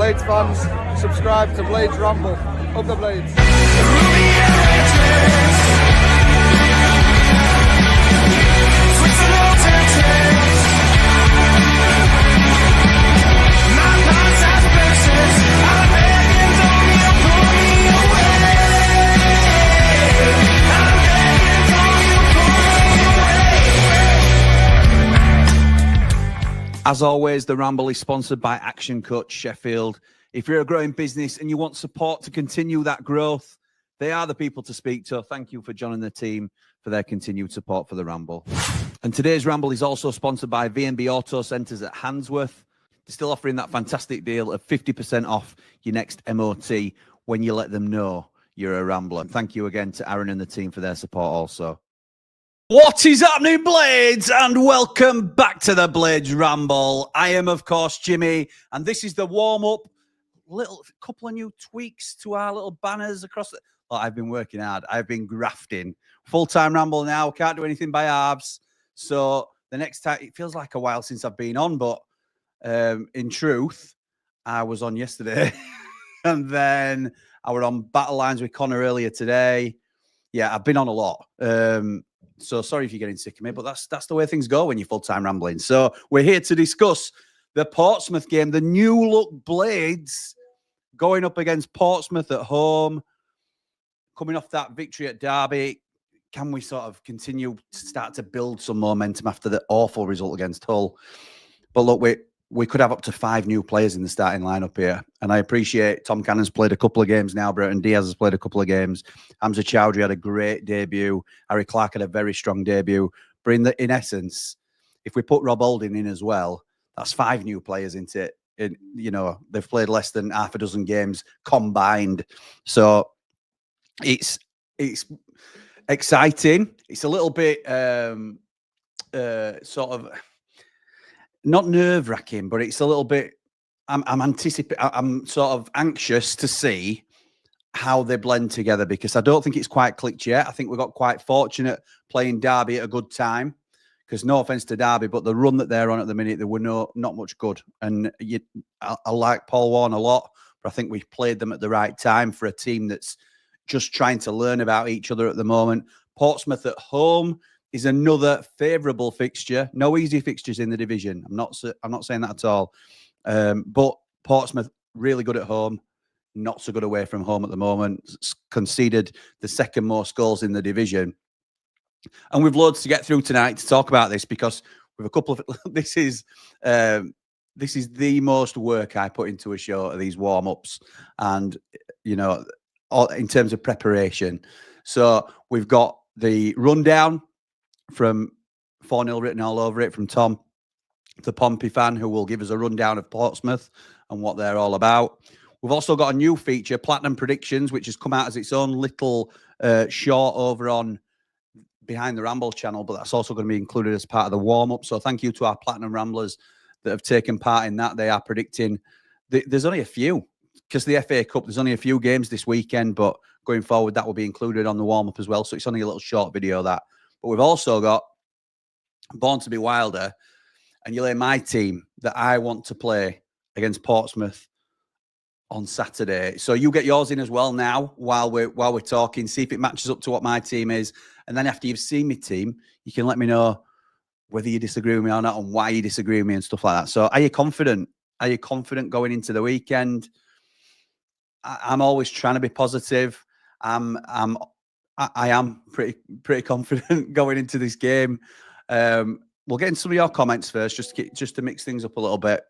Blades fans, subscribe to Blades Ramble. Up the Blades. As always, the Ramble is sponsored by Action Coach Sheffield. If you're a growing business and you want support to continue that growth, they are the people to speak to. Thank you for joining the team for their continued support for the Ramble. And today's Ramble is also sponsored by V&B Auto Centres at Handsworth. They're still offering that fantastic deal of 50% off your next MOT when you let them know you're a Rambler. Thank you again to Aaron and the team for their support also. What is happening, Blades? And welcome back to the Blades Ramble. I am, of course, Jimmy, and this is the warm-up. Little couple of new tweaks to our little banners across the... Oh, I've been working hard. I've been grafting. Full-time Ramble now. Can't do anything by halves. So the next time... It feels like a while since I've been on, but in truth, I was on yesterday. And then I was on Battle Lines with Connor earlier today. Yeah, I've been on a lot. So sorry if you're getting sick of me, but that's the way things go when you're full-time rambling. So we're here to discuss the Portsmouth game, the new look Blades going up against Portsmouth at home, coming off that victory at Derby. Can we sort of continue to start to build some momentum after the awful result against Hull? But look, we could have up to 5 new players in the starting lineup here. And I appreciate Tom Cannon's played a couple of games now. Brereton Diaz has played a couple of games. Hamza Chowdhury had a great debut. Harry Clark had a very strong debut. But in essence, if we put Rob Holding in as well, that's 5 new players into it. You know, they've played less than half a dozen games combined. So it's exciting. It's a little bit sort of... not nerve-wracking, but it's a little bit. I'm sort of anxious to see how they blend together because I don't think it's quite clicked yet. I think we got quite fortunate playing Derby at a good time. Because no offense to Derby, but the run that they're on at the minute, there were not much good. And I like Paul Warne a lot, but I think we've played them at the right time for a team that's just trying to learn about each other at the moment. Portsmouth at home is another favourable fixture. No easy fixtures in the division. I'm not saying that at all. But Portsmouth really good at home, not so good away from home at the moment. Conceded the second most goals in the division. And we've loads to get through tonight to talk about this because we've a couple of this is the most work I put into a show of these warm-ups and you know in terms of preparation. So we've got the rundown from 4-0 written all over it from Tom, the Pompey fan, who will give us a rundown of Portsmouth and what they're all about. We've also got a new feature, Platinum Predictions, which has come out as its own little short over on Behind the Ramble channel, but that's also going to be included as part of the warm-up. So thank you to our Platinum Ramblers that have taken part in that. They are predicting. There's only a few, because the FA Cup, there's only a few games this weekend, but going forward, that will be included on the warm-up as well. So it's only a little short video of that. But we've also got Born to be Wilder, and you'll hear my team that I want to play against Portsmouth on Saturday. So you get yours in as well now while we're talking. See if it matches up to what my team is, and then after you've seen my team, you can let me know whether you disagree with me or not and why you disagree with me and stuff like that. So are you confident? Are you confident going into the weekend? I'm always trying to be positive. I am pretty confident going into this game. We'll get into some of your comments first, just to mix things up a little bit.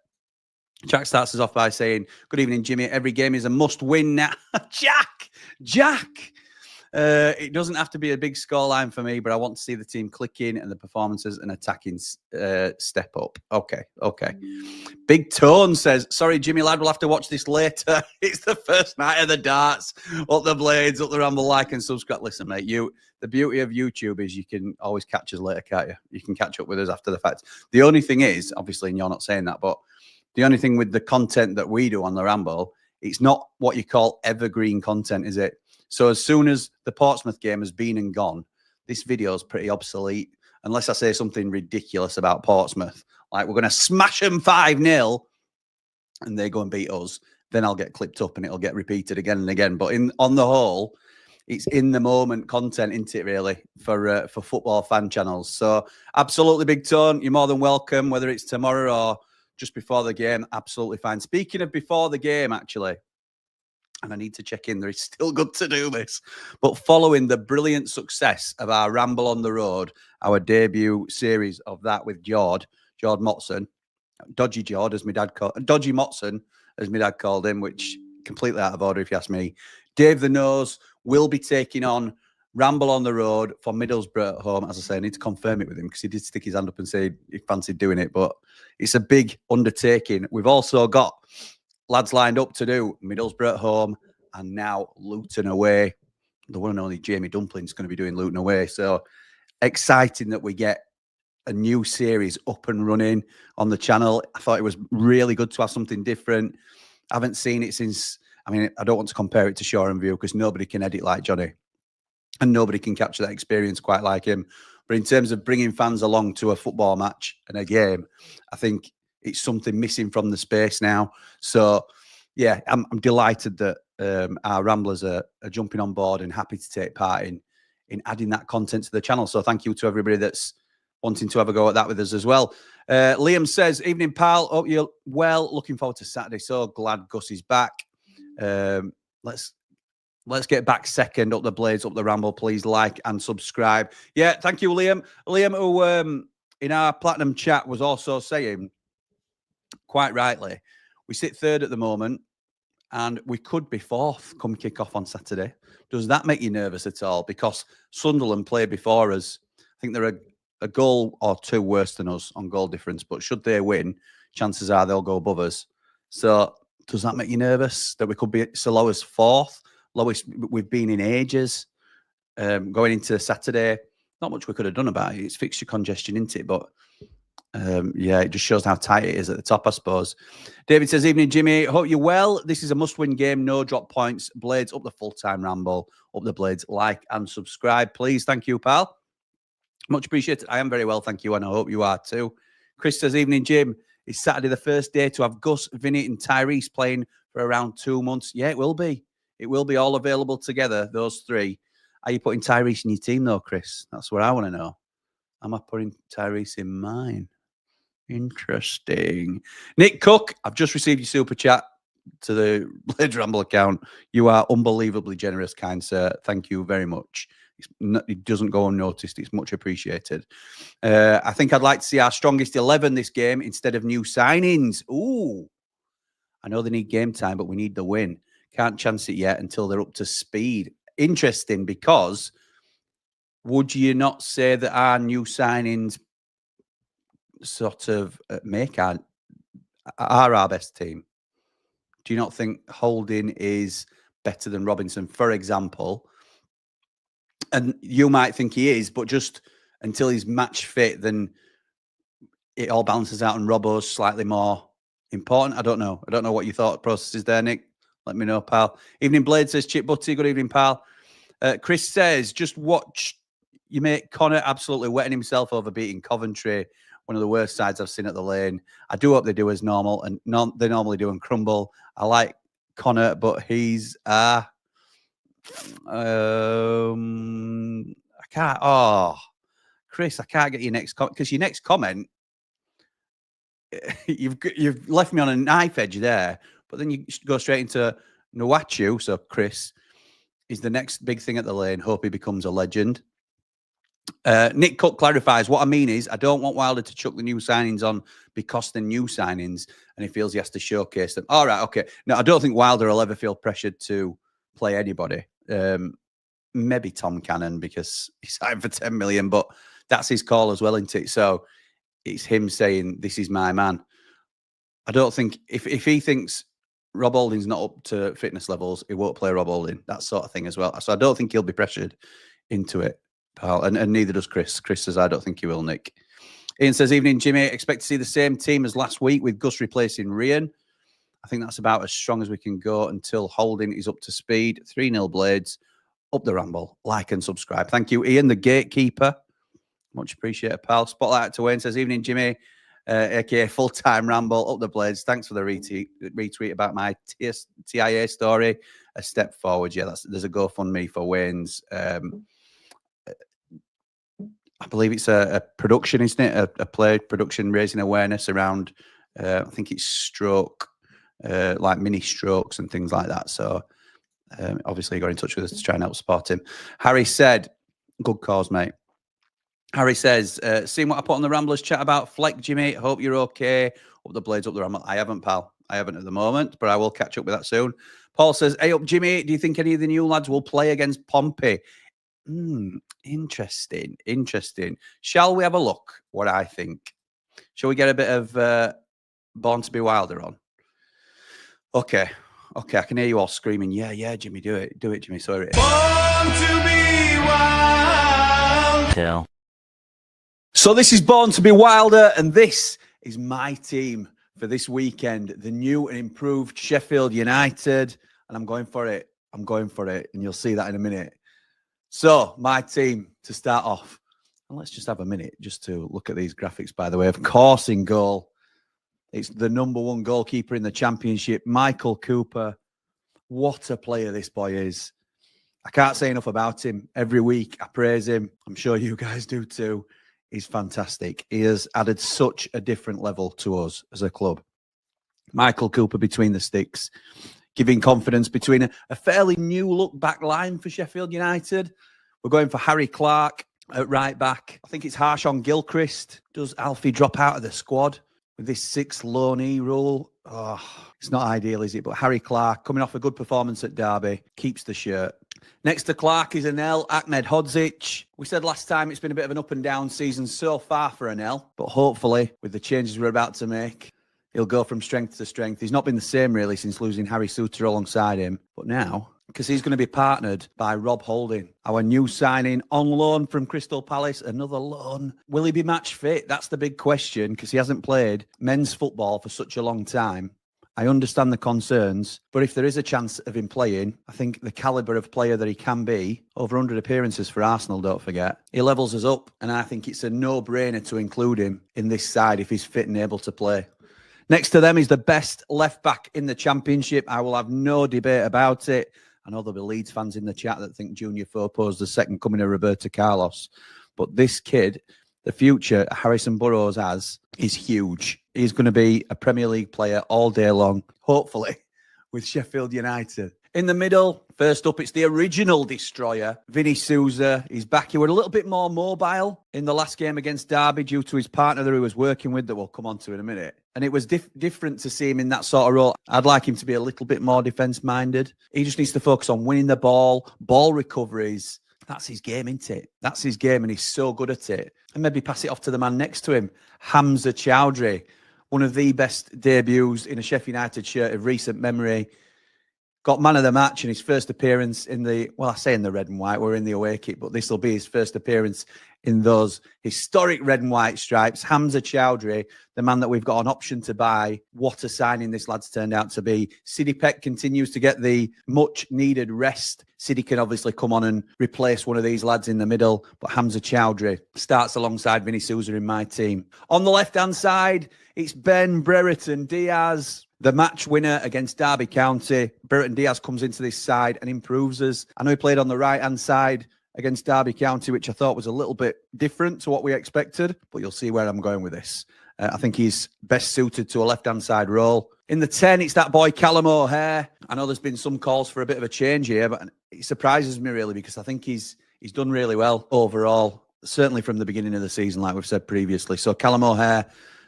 Jack starts us off by saying, "Good evening, Jimmy. Every game is a must-win now." Jack. It doesn't have to be a big scoreline for me, but I want to see the team clicking and the performances and attacking step up. Okay. Big Tone says, "Sorry, Jimmy lad, we'll have to watch this later. It's the first night of the darts. Up the Blades, up the Ramble, like and subscribe." Listen, mate, the beauty of YouTube is you can always catch us later, can't you? You can catch up with us after the fact. The only thing is, obviously, and you're not saying that, but the only thing with the content that we do on the Ramble, it's not what you call evergreen content, is it? So as soon as the Portsmouth game has been and gone, this video is pretty obsolete, unless I say something ridiculous about Portsmouth. Like, we're going to smash them 5-0, and they go and beat us. then I'll get clipped up and it'll get repeated again and again. But on the whole, it's in the moment content, isn't it, really, for football fan channels. So absolutely, Big Tone, you're more than welcome, whether it's tomorrow or just before the game, absolutely fine. Speaking of before the game, actually, and I need to check in, there is still good to do this, but following the brilliant success of our Ramble on the Road, our debut series of that with Jord Motson, Dodgy Jord, as my dad called, Dodgy Motson, as my dad called him, which completely out of order if you ask me. Dave the Nose will be taking on Ramble on the Road for Middlesbrough at home. As I say, I need to confirm it with him because he did stick his hand up and say he fancied doing it, but it's a big undertaking. We've also got lads lined up to do Middlesbrough at home and now Luton away. The one and only Jamie Dumpling's going to be doing Luton away. So exciting that we get a new series up and running on the channel. I thought it was really good to have something different. I haven't seen it since, I mean, I don't want to compare it to Shore and View because nobody can edit like Johnny and nobody can capture that experience quite like him. But in terms of bringing fans along to a football match and a game, I think it's something missing from the space now. So, yeah, I'm delighted that our Ramblers are jumping on board and happy to take part in adding that content to the channel. So thank you to everybody that's wanting to have a go at that with us as well. Liam says, evening, pal. Hope you're well. Looking forward to Saturday. So glad Gus is back. Let's get back second. Up the Blades, up the Ramble. Please like and subscribe. Yeah, thank you, Liam. Liam, who in our Platinum chat was also saying, quite rightly, we sit third at the moment and we could be fourth come kick off on Saturday. Does that make you nervous at all? Because Sunderland played before us. I think they're a goal or two worse than us on goal difference, but should they win, chances are they'll go above us. So does that make you nervous that we could be so low as fourth? Lowest we've been in ages. Going into Saturday, not much we could have done about it. It's fixture congestion, isn't it? But yeah, it just shows how tight it is at the top, I suppose. David says, evening, Jimmy. Hope you're well. This is a must-win game. No drop points. Blades up the full-time Ramble. Up the Blades. Like and subscribe, please. Thank you, pal. Much appreciated. I am very well, thank you, and I hope you are too. Chris says, evening, Jim. It's Saturday, the first day to have Gus, Vinny and Tyrese playing for around 2 months. Yeah, it will be. It will be all available together, those three. Are you putting Tyrese in your team, though, Chris? That's what I want to know. Am I putting Tyrese in mine? Interesting. Nick Cook, I've just received your super chat to the Blades Ramble account. You are unbelievably generous, kind sir. Thank you very much. It doesn't go unnoticed. It's much appreciated. I think I'd like to see our strongest 11 this game instead of new signings. Ooh. I know they need game time, but we need the win. Can't chance it yet until they're up to speed. Interesting, because would you not say that our new signings sort of make our best team? Do you not think Holding is better than Robinson, for example? And you might think he is, but just until he's match fit, then it all balances out and Robbo's slightly more important. I don't know. I don't know what your thought process is there, Nick. Let me know, pal. Evening, Blade, says Chip Butty. Good evening, pal. Chris says, just watch your mate Connor absolutely wetting himself over beating Coventry, one of the worst sides I've seen at the Lane. I do hope they do as normal, and they normally do and crumble. I like Connor, but he's I can't. Oh, Chris, I can't get your next comment because your next comment, you've left me on a knife edge there. But then you go straight into Nwachu. So Chris is the next big thing at the Lane. Hope he becomes a legend. Nick Cook clarifies, what I mean is I don't want Wilder to chuck the new signings on because they're new signings and he feels he has to showcase them. All right, okay. No, I don't think Wilder will ever feel pressured to play anybody. Maybe Tom Cannon because he signed for 10 million, but that's his call as well, isn't it? So it's him saying, this is my man. I don't think, if he thinks Rob Holding's not up to fitness levels, he won't play Rob Holding, that sort of thing as well. So I don't think he'll be pressured into it, pal. And neither does Chris. Chris says, I don't think he will, Nick. Ian says, evening, Jimmy. Expect to see the same team as last week with Gus replacing Rian. I think that's about as strong as we can go until Holding is up to speed. 3-0 Blades. Up the Ramble. Like and subscribe. Thank you, Ian, the gatekeeper. Much appreciated, pal. Spotlight to Wayne says, evening, Jimmy. aka Full-Time Ramble, up the Blades. Thanks for the retweet about my TIA story. A step forward. Yeah, there's a GoFundMe for Wayne's. I believe it's a production, isn't it? A play production raising awareness around, I think it's stroke, like mini strokes and things like that. So obviously he got in touch with us to try and help support him. Harry said, good cause, mate. Harry says, seeing what I put on the Ramblers chat about Fleck, Jimmy, hope you're okay. Up the Blades, up the Ramble. I haven't, pal. I haven't at the moment, but I will catch up with that soon. Paul says, hey up, Jimmy. Do you think any of the new lads will play against Pompey? Interesting. Shall we have a look what I think? Shall we get a bit of Born to be Wilder on? Okay, I can hear you all screaming, yeah, Jimmy, do it, Jimmy. So here it is. Born to be wild. Tell. So this is Born to be Wilder, and this is my team for this weekend, the new and improved Sheffield United, and I'm going for it, and you'll see that in a minute. So my team to start off, and let's just have a minute just to look at these graphics, by the way. Of course, in goal, it's the #1 goalkeeper in the Championship, Michael Cooper. What a player this boy is. I can't say enough about him. Every week I praise him. I'm sure you guys do too. He's fantastic. He has added such a different level to us as a club. Michael Cooper between the sticks, giving confidence between a fairly new look back line for Sheffield United. We're going for Harry Clark at right back. I think it's harsh on Gilchrist. Does Alfie drop out of the squad with this 6 low knee rule? Oh, it's not ideal, is it? But Harry Clark, coming off a good performance at Derby, keeps the shirt. Next to Clark is Anel, Ahmed Hodzic. We said last time it's been a bit of an up and down season so far for Anel, but hopefully with the changes we're about to make, he'll go from strength to strength. He's not been the same really since losing Harry Suter alongside him, but now, because he's going to be partnered by Rob Holding, our new signing on loan from Crystal Palace, another loan. Will he be match fit? That's the big question, because he hasn't played men's football for such a long time. I understand the concerns, but if there is a chance of him playing, I think the calibre of player that he can be, over 100 appearances for Arsenal, don't forget, he levels us up, and I think it's a no-brainer to include him in this side if he's fit and able to play. Next to them is the best left-back in the Championship. I will have no debate about it. I know there'll be Leeds fans in the chat that think Junior Fopo is the second coming of Roberto Carlos, but this kid, the future Harrison Burrows has, is huge. He's going to be a Premier League player all day long, hopefully, with Sheffield United. In the middle, first up, it's the original destroyer, Vinny Souza. He's back. He was a little bit more mobile in the last game against Derby due to his partner that he was working with that we'll come on to in a minute. And it was different to see him in that sort of role. I'd like him to be a little bit more defence-minded. He just needs to focus on winning the ball recoveries. That's his game, isn't it? That's his game, and he's so good at it. And maybe pass it off to the man next to him, Hamza Chowdhury. One of the best debuts in a Sheffield United shirt of recent memory. Got man of the match in his first appearance in the, well, I say in the red and white, we're in the away kit, but this will be his first appearance in those historic red and white stripes. Hamza Chowdhury, the man that we've got an option to buy. What a signing this lad's turned out to be. Sidi Peck continues to get the much needed rest. Sidi can obviously come on and replace one of these lads in the middle, but Hamza Chowdhury starts alongside Vinny Souza in my team. On the left-hand side, it's Ben Brereton Diaz, the match winner against Derby County. Brereton Diaz comes into this side and improves us. I know he played on the right-hand side against Derby County, which I thought was a little bit different to what we expected, but you'll see where I'm going with this. I think he's best suited to a left-hand side role. In the 10, it's that boy Callum O'Hare. I know there's been some calls for a bit of a change here, but it surprises me really because I think he's done really well overall, certainly from the beginning of the season, like we've said previously. So Callum O'Hare,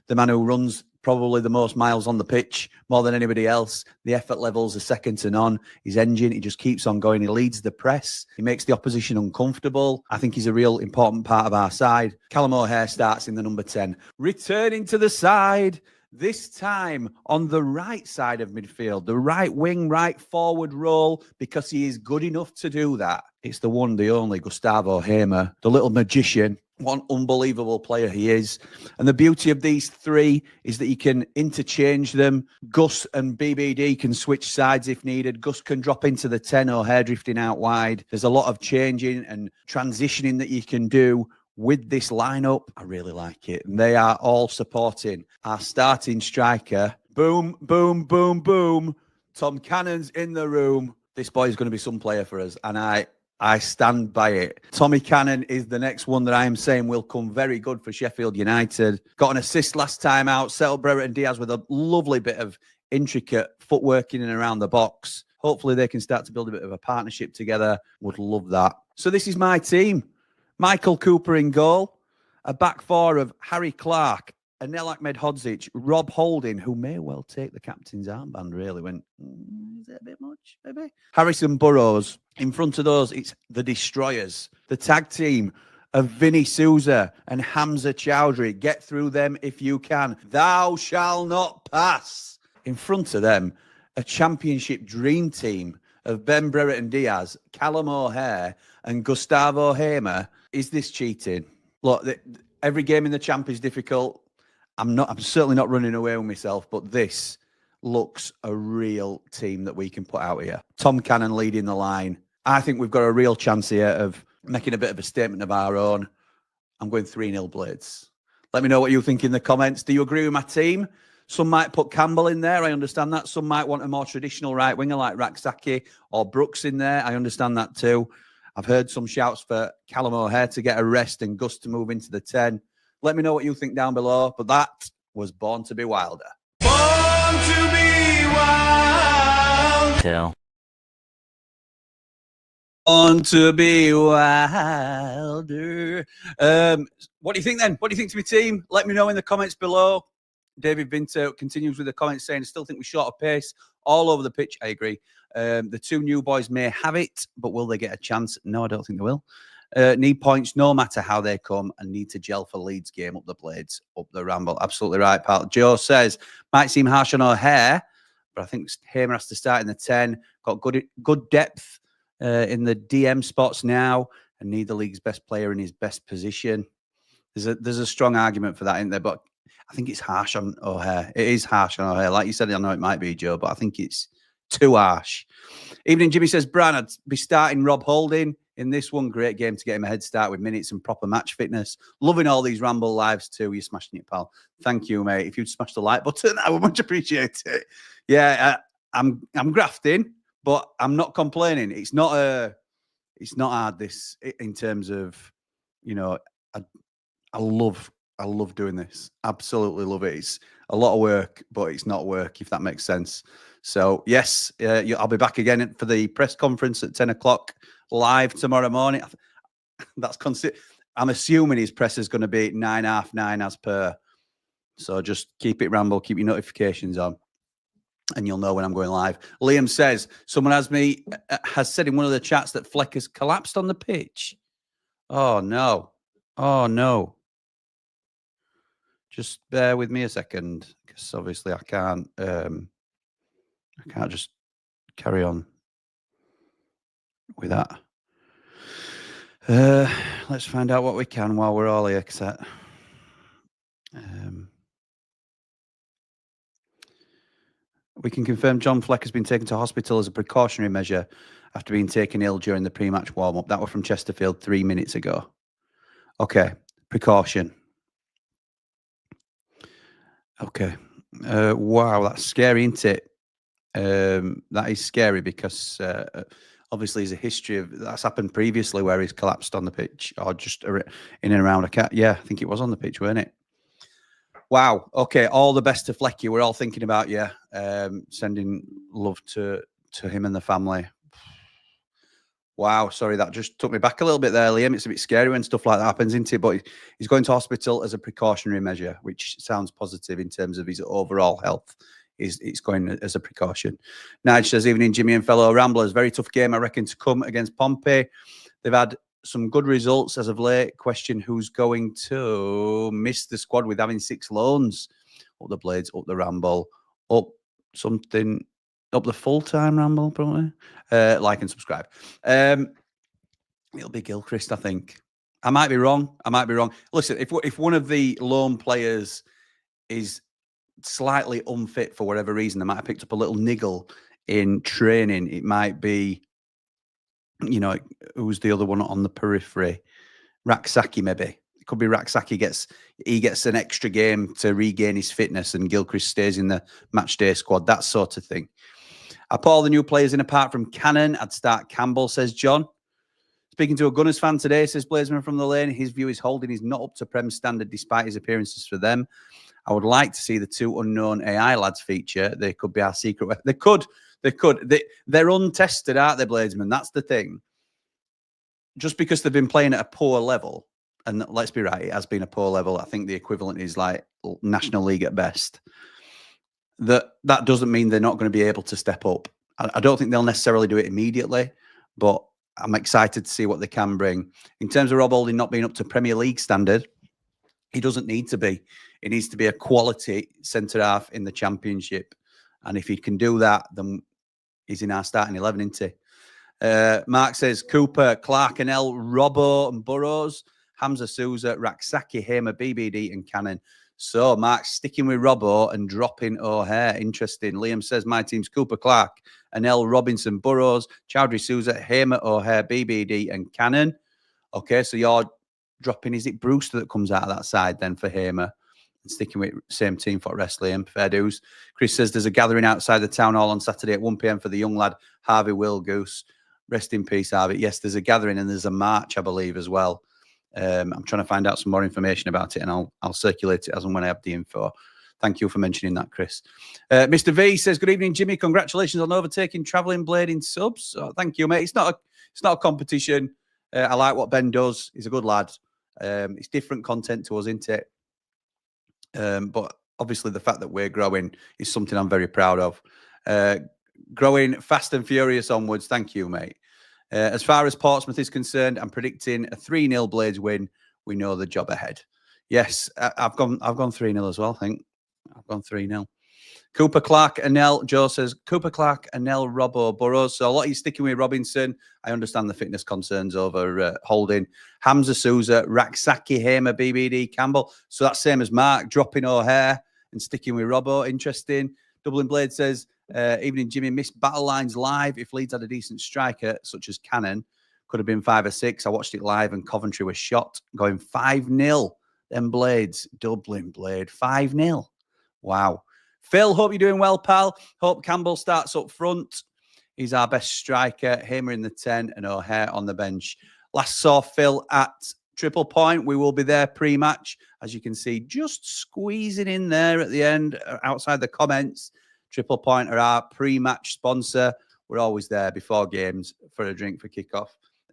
the man who runs probably the most miles on the pitch, more than anybody else. The effort levels are second to none. His engine, he just keeps on going. He leads the press. He makes the opposition uncomfortable. I think he's a real important part of our side. Callum O'Hare starts in the number 10. Returning to the side, this time on the right side of midfield, the right wing, right forward role, because he is good enough to do that. It's the one, the only Gustavo Hamer, the little magician. What an unbelievable player he is. And the beauty of these three is that you can interchange them. Gus and BBD can switch sides if needed. Gus can drop into the 10, O'Hare drifting out wide. There's a lot of changing and transitioning that you can do with this lineup, I really like it. And they are all supporting our starting striker. Boom, boom, boom, boom. Tom Cannon's in the room. This boy is going to be some player for us. And I stand by it. Tommy Cannon is the next one that I am saying will come very good for Sheffield United. Got an assist last time out. Set up Brereton Diaz with a lovely bit of intricate footwork in and around the box. Hopefully they can start to build a bit of a partnership together. Would love that. So this is my team. Michael Cooper in goal. A back four of Harry Clark, Anel Ahmedhodzic, Rob Holding, who may well take the captain's armband, really. Is it a bit much, maybe? Harrison Burrows. In front of those, it's the Destroyers. The tag team of Vinny Souza and Hamza Chowdhury. Get through them if you can. Thou shall not pass. In front of them, a championship dream team of Ben Brereton Diaz, Callum O'Hare, and Gustavo Hamer. Is this cheating? Look, every game in the champ is difficult. I'm certainly not running away with myself, but this looks a real team that we can put out here. Tom Cannon leading the line. I think we've got a real chance here of making a bit of a statement of our own. I'm going 3-0 Blades. Let me know what you think in the comments. Do you agree with my team? Some might put Campbell in there. I understand that. Some might want a more traditional right winger like Raksaki or Brooks in there. I understand that too. I've heard some shouts for Callum O'Hare to get a rest and Gus to move into the 10. Let me know what you think down below. But that was Born to be Wilder. Born to be wild. Tell. Born to be wilder. What do you think then? What do you think to my team? Let me know in the comments below. David Vinto continues with the comments saying, I still think we're short of pace all over the pitch. I agree. The two new boys may have it, but will they get a chance? No, I don't think they will. Need points no matter how they come and need to gel for Leeds game up the Blades, up the Ramble. Absolutely right, pal. Joe says, might seem harsh on O'Hare, but I think Hamer has to start in the 10. Got good depth in the DM spots now and need the league's best player in his best position. There's a strong argument for that, isn't there? But I think it's harsh on O'Hare. It is harsh on O'Hare. Like you said, I know it might be, Joe, but I think it's too harsh. Evening Jimmy says, Bran, I'd be starting Rob Holding in this one. Great game to get him a head start with minutes and proper match fitness. Loving all these Ramble lives too. You're smashing it, pal. Thank you, mate. If you'd smash the like button, I would much appreciate it. Yeah, I'm grafting, but I'm not complaining. It's not hard, this, in terms of, you know, I love doing this. Absolutely love it. It's a lot of work, but it's not work, if that makes sense. So, yes, I'll be back again for the press conference at 10 o'clock live tomorrow morning. I'm assuming his press is going to be 9, half 9 as per. So just keep it Ramble, keep your notifications on, and you'll know when I'm going live. Liam says, someone has said in one of the chats that Fleck has collapsed on the pitch. Oh, no. Oh, no. Just bear with me a second, because obviously I can't just carry on with that. Let's find out what we can while we're all here. We can confirm John Fleck has been taken to hospital as a precautionary measure after being taken ill during the pre-match warm-up. That was from Chesterfield 3 minutes ago. Okay, precaution. Okay. Wow, that's scary, isn't it? That is scary because obviously there's a history of that's happened previously where he's collapsed on the pitch or just in and around a cat. Yeah, I think it was on the pitch, weren't it? Wow. Okay. All the best to Flecky. We're all thinking about you. Sending love to him and the family. Wow. Sorry, that just took me back a little bit there, Liam. It's a bit scary when stuff like that happens, isn't it? But he's going to hospital as a precautionary measure, which sounds positive in terms of his overall health. It's going as a precaution. Nige says, evening, Jimmy and fellow Ramblers. Very tough game, I reckon, to come against Pompey. They've had some good results as of late. Question who's going to miss the squad with having 6 loans. Up the Blades, up the Ramble, up the full-time Ramble, probably. Like and subscribe. It'll be Gilchrist, I think. I might be wrong. Listen, if one of the loan players is slightly unfit for whatever reason, they might have picked up a little niggle in training. It might be, you know, who's the other one on the periphery? Raksaki, maybe. could be Raksaki gets an extra game to regain his fitness, and Gilchrist stays in the match day squad. That sort of thing. I put all the new players in apart from Cannon. I'd start Campbell, says John. Speaking to a Gunners fan today, says Bladesman from the lane, his view is Holding is not up to Prem standard despite his appearances for them. I would like to see the 2 unknown AI lads feature. They could be our secret. They could. They're untested, aren't they, Bladesman? That's the thing. Just because they've been playing at a poor level, and let's be right, it has been a poor level. I think the equivalent is like National League at best. That doesn't mean they're not going to be able to step up. I don't think they'll necessarily do it immediately, but I'm excited to see what they can bring. In terms of Rob Holding not being up to Premier League standard, he doesn't need to be. He needs to be a quality centre-half in the Championship. And if he can do that, then he's in our starting 11, isn't he? Mark says, Cooper, Clark, Anel, Robbo and Burrows, Hamza Souza, Raksaki, Hamer, BBD and Cannon. So, Mark, sticking with Robbo and dropping O'Hare. Interesting. Liam says, my team's Cooper, Clark, Anel, Robinson, Burrows, Chowdhury, Souza, Hamer, O'Hare, BBD and Cannon. Okay, so you're dropping, is it Brewster that comes out of that side then for Hamer? And sticking with same team for rest, Liam. Fair dues. Chris says, there's a gathering outside the town hall on Saturday at 1 p.m. for the young lad, Harvey Wilgoose. Rest in peace, Harvey. Yes, there's a gathering and there's a march, I believe, as well. I'm trying to find out some more information about it, and I'll circulate it as and when I have the info. Thank you for mentioning that, Chris. Mr. V says, good evening, Jimmy. Congratulations on overtaking Travelling Blade in subs. Oh, thank you, mate. It's not a competition. I like what Ben does. He's a good lad. It's different content to us, isn't it? But obviously the fact that we're growing is something I'm very proud of. Growing fast and furious onwards. Thank you, mate. As far as Portsmouth is concerned, I'm predicting a 3-0 Blades win. We know the job ahead. Yes, I've gone 3-0 as well, I think. I've gone 3-0. Cooper, Clark, Anel. Joe says, Cooper, Clark, Anel, Robbo, Burrows. So a lot of you sticking with Robinson. I understand the fitness concerns over Holding. Hamza Souza, Raksaki, Hamer, BBD, Campbell. So that's same as Mark, dropping O'Hare and sticking with Robbo. Interesting. Dublin Blade says, evening, Jimmy, missed Battle Lines live. If Leeds had a decent striker, such as Cannon, could have been 5 or 6. I watched it live and Coventry was shot, going 5-0. Them Blades, Dublin Blade, 5-0. Wow. Phil, hope you're doing well, pal. Hope Campbell starts up front. He's our best striker. Hamer in the 10 and O'Hare on the bench. Last saw Phil at Triple Point. We will be there pre-match. As you can see, just squeezing in there at the end, outside the comments. Triple Point are our pre-match sponsor. We're always there before games for a drink for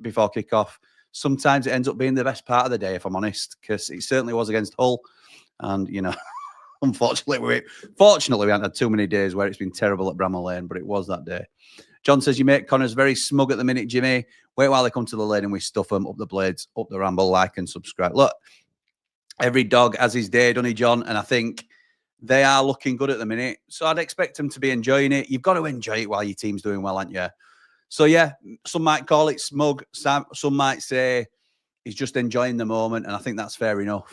before kickoff. Sometimes it ends up being the best part of the day, if I'm honest, because it certainly was against Hull. And, you know, fortunately, we haven't had too many days where it's been terrible at Bramall Lane, but it was that day. John says, you make Connors very smug at the minute, Jimmy. Wait while they come to the lane and we stuff them up the Blades, up the Ramble, like and subscribe. Look, every dog has his day, doesn't he, John? And I think they are looking good at the minute. So I'd expect them to be enjoying it. You've got to enjoy it while your team's doing well, haven't you? So, yeah, some might call it smug. Some might say he's just enjoying the moment. And I think that's fair enough.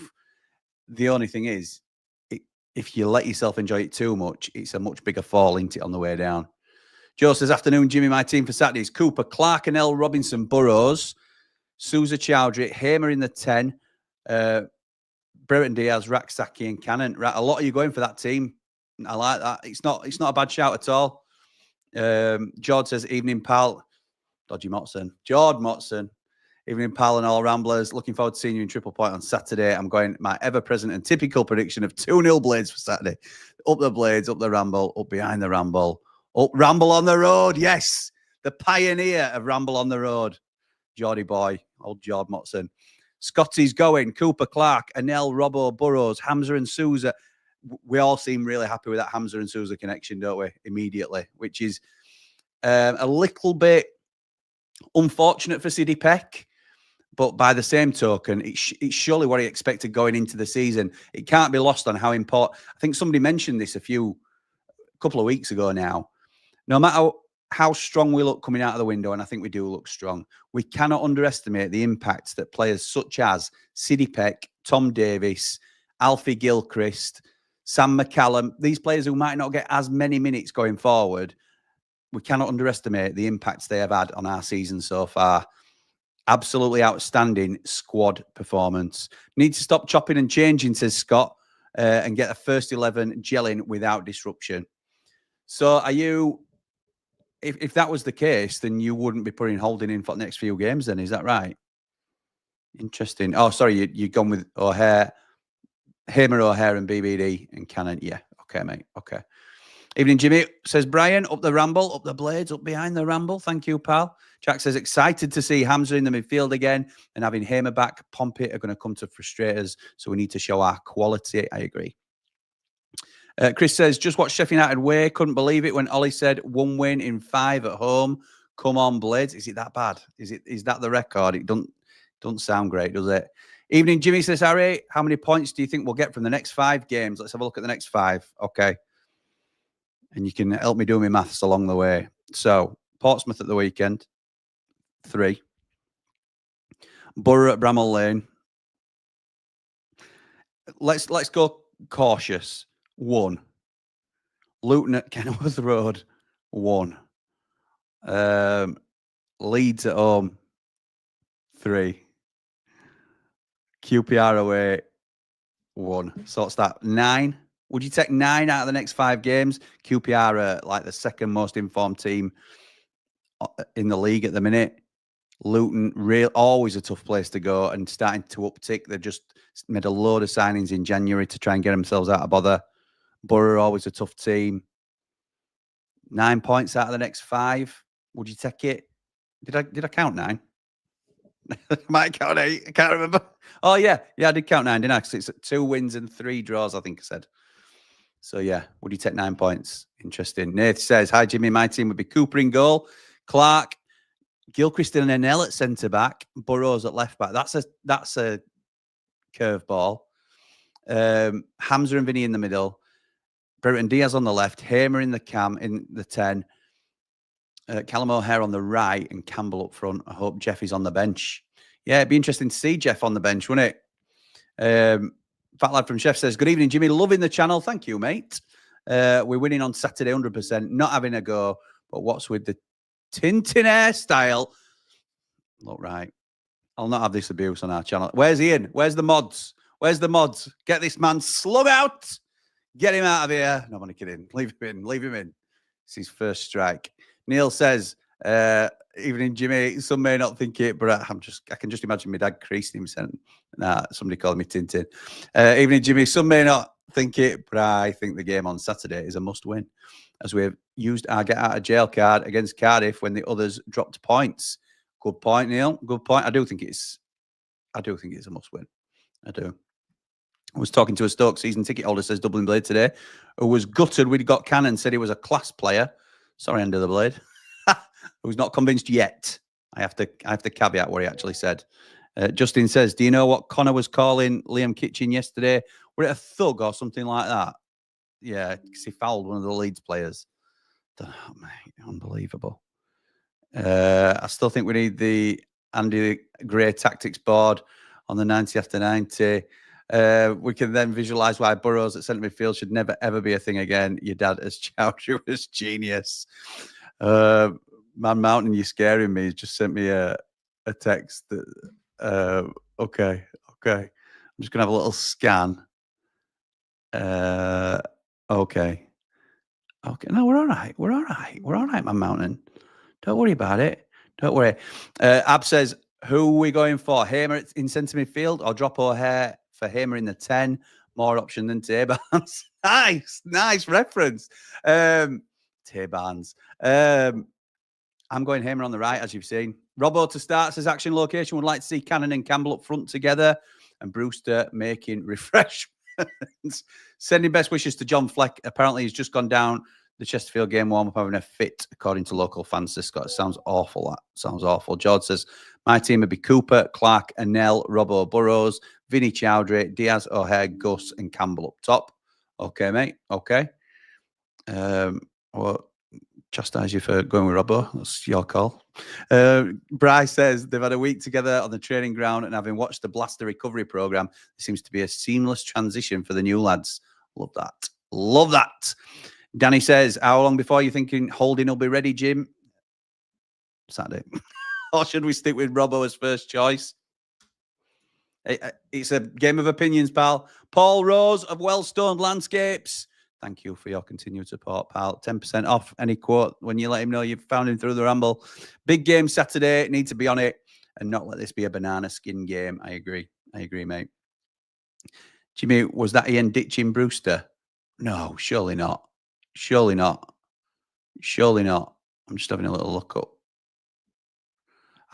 The only thing is, if you let yourself enjoy it too much, it's a much bigger fall, isn't it, on the way down? Joe says, afternoon, Jimmy, my team for Saturdays. Cooper, Clark, Anel, Robinson, Burrows, Souza, Chowdhury, Hamer in the 10, Brereton Diaz, Raksaki and Cannon. Right, a lot of you going for that team. I like that. It's not a bad shout at all. George says, evening, pal. Dodgy Motson. George Motson. Evening, pal and all Ramblers. Looking forward to seeing you in Triple Point on Saturday. I'm going my ever-present and typical prediction of 2-0 Blades for Saturday. Up the Blades, up the Ramble, up behind the Ramble. Up Ramble on the road, yes. The pioneer of Ramble on the road. Geordie boy, old George Motson. Scotty's going. Cooper, Clark, Anel, Robbo, Burrows, Hamza and Souza. We all seem really happy with that Hamza and Souza connection, don't we? Immediately, which is a little bit unfortunate for Siddy Peck. But by the same token, it's surely what he expected going into the season. It can't be lost on how important. I think somebody mentioned this a couple of weeks ago now. No matter how strong we look coming out of the window, and I think we do look strong, we cannot underestimate the impact that players such as Siddy Peck, Tom Davis, Alfie Gilchrist, Sam McCallum, these players who might not get as many minutes going forward, we cannot underestimate the impacts they have had on our season so far. Absolutely outstanding squad performance. Need to stop chopping and changing, says Scott, and get a first 11 gelling without disruption. So are you, if that was the case, then you wouldn't be putting Holding in for the next few games then, is that right? Interesting. Oh, sorry, you've gone with O'Hare, Hamer, O'Hare and BBD and Cannon. Yeah, okay, mate, okay. Evening, Jimmy, says Brian. Up the Ramble, up the Blades, up behind the Ramble. Thank you, pal. Jack says, excited to see Hamza in the midfield again and having Hamer back. Pompey are going to come to frustrate us, so we need to show our quality. I agree. Chris says, just watched Sheffield United way. Couldn't believe it when Ollie said 1 win in 5 at home. Come on, Blades. Is it that bad? Is that the record? It doesn't sound great, does it? Evening, Jimmy, says Harry. How many points do you think we'll get from the next 5 games? Let's have a look at the next 5. Okay. And you can help me do my maths along the way. So, Portsmouth at the weekend, 3. Borough at Bramall Lane. Let's go cautious. 1. Luton at Kenilworth Road. 1. Leeds at home. 3. QPR away. 1. So what's that? 9. Would you take 9 out of the next 5 games? QPR are like the second most informed team in the league at the minute. Luton, always a tough place to go and starting to uptick. They've just made a load of signings in January to try and get themselves out of bother. Borough, always a tough team. 9 points out of the next 5. Would you take it? Did I count 9? Might count 8. I can't remember. Oh, yeah. Yeah, I did count 9, didn't I? Because it's 2 wins and 3 draws, I think I said. So, yeah, would you take 9 points? Interesting. Nath says, hi, Jimmy. My team would be Cooper in goal, Clark, Gilchrist and Enel at centre-back, Burrows at left-back. That's a curveball. Hamza and Vinny in the middle, Brereton Diaz on the left, Hamer in the 10, Callum O'Hare on the right, and Campbell up front. I hope Jeff is on the bench. Yeah, it'd be interesting to see Jeff on the bench, wouldn't it? Fat Lad from Chef says, good evening, Jimmy. Loving the channel. Thank you, mate. We're winning on Saturday, 100%. Not having a go, but what's with the Tintin hairstyle? Look, right. I'll not have this abuse on our channel. Where's Ian? Where's the mods? Where's the mods? Get this man slug out. Get him out of here. No, I'm only kidding. Leave him in. Leave him in. It's his first strike. Neil says, evening, Jimmy. Some may not think it, but I can just imagine my dad creasing him saying, nah, somebody calling me Tintin. Evening, Jimmy. Some may not think it, but I think the game on Saturday is a must win, as we have used our get out of jail card against Cardiff when the others dropped points. Good point, Neil. Good point. I do think it's a must win. I do. I was talking to a Stoke season ticket holder, says Dublin Blade today, who was gutted we'd got Cannon, said he was a class player. Sorry, End of the Blade. Who's not convinced yet. I have to caveat what he actually said. Justin says, do you know what Connor was calling Liam Kitchen yesterday? Were it a thug or something like that? Yeah, because he fouled one of the Leeds players. Oh, mate, unbelievable. I still think we need the Andy Gray tactics board on the 90 after 90. We can then visualise why Burrows at centre midfield should never, ever be a thing again. Your dad as Chowdhury was genius. Man Mountain, you're scaring me. He's just sent me a text. Okay. I'm just going to have a little scan. Okay. No, we're all right. We're all right, Man Mountain. Don't worry about it. Don't worry. Ab says, who are we going for? Hamer in centre midfield or drop O'Hare for Hamer in the 10? More option than Tay Barnes. Nice reference. Tay Barnes. I'm going Hamer on the right, as you've seen. Robbo to start says action location. Would like to see Cannon and Campbell up front together and Brewster making refreshments. Sending best wishes to John Fleck. Apparently, he's just gone down the Chesterfield game warm-up having a fit, according to local fans. This sounds awful. That sounds awful. George says, my team would be Cooper, Clark, Anel, Robbo, Burrows, Vinny Chowdhury, Diaz, O'Hare, Gus, and Campbell up top. Okay, mate. Okay. Well, chastise you for going with Robbo. That's your call. Bryce says they've had a week together on the training ground and having watched the Blaster recovery program, there seems to be a seamless transition for the new lads. Love that. Love that. Danny says, how long before you thinking Holding will be ready, Jim? Saturday. Or should we stick with Robbo as first choice? It's a game of opinions, pal. Paul Rose of Wellstoned Landscapes. Thank you for your continued support, pal. 10% off any quote when you let him know you've found him through the Ramble. Big game Saturday. Need to be on it and not let this be a banana skin game. I agree, mate. Jimmy, was that Ian ditching Brewster? No, surely not. Surely not. Surely not. I'm just having a little look up.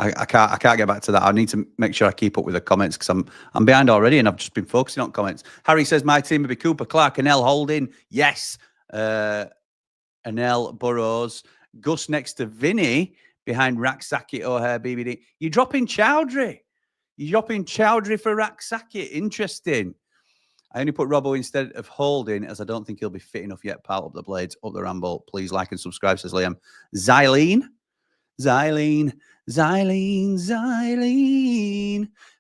I can't get back to that. I need to make sure I keep up with the comments because I'm behind already and I've just been focusing on comments. Harry says my team would be Cooper, Clark, Anel, Holding. Yes. Anel, Burrows, Gus next to Vinny behind Raksaki, O'Hare, BBD. You're dropping Chowdhury. You're dropping Chowdhury for Raksaki. Interesting. I only put Robbo instead of Holding as I don't think he'll be fit enough yet. Pal, up the blades, up the Ramble. Please like and subscribe, says Liam. Xylene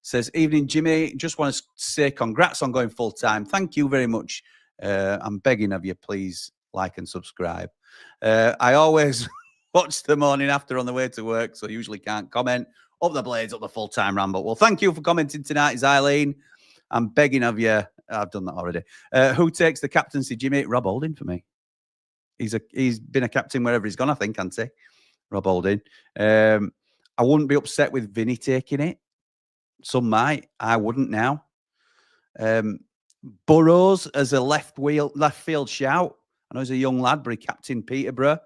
says, evening, Jimmy. Just want to say congrats on going full time. Thank you very much. I'm begging of you, please like and subscribe. I always watch the morning after on the way to work, so I usually can't comment. Up the blades, up the full time Ramble. Well, thank you for commenting tonight, Xylene. I'm begging of you. I've done that already. Who takes the captaincy, Jimmy? Rob Holding for me. He's been a captain wherever he's gone, I think, hasn't he? Rob Holding. I wouldn't be upset with Vinny taking it. Some might. I wouldn't now. Burrows as a left field shout. I know he's a young lad, but he captained Peterborough.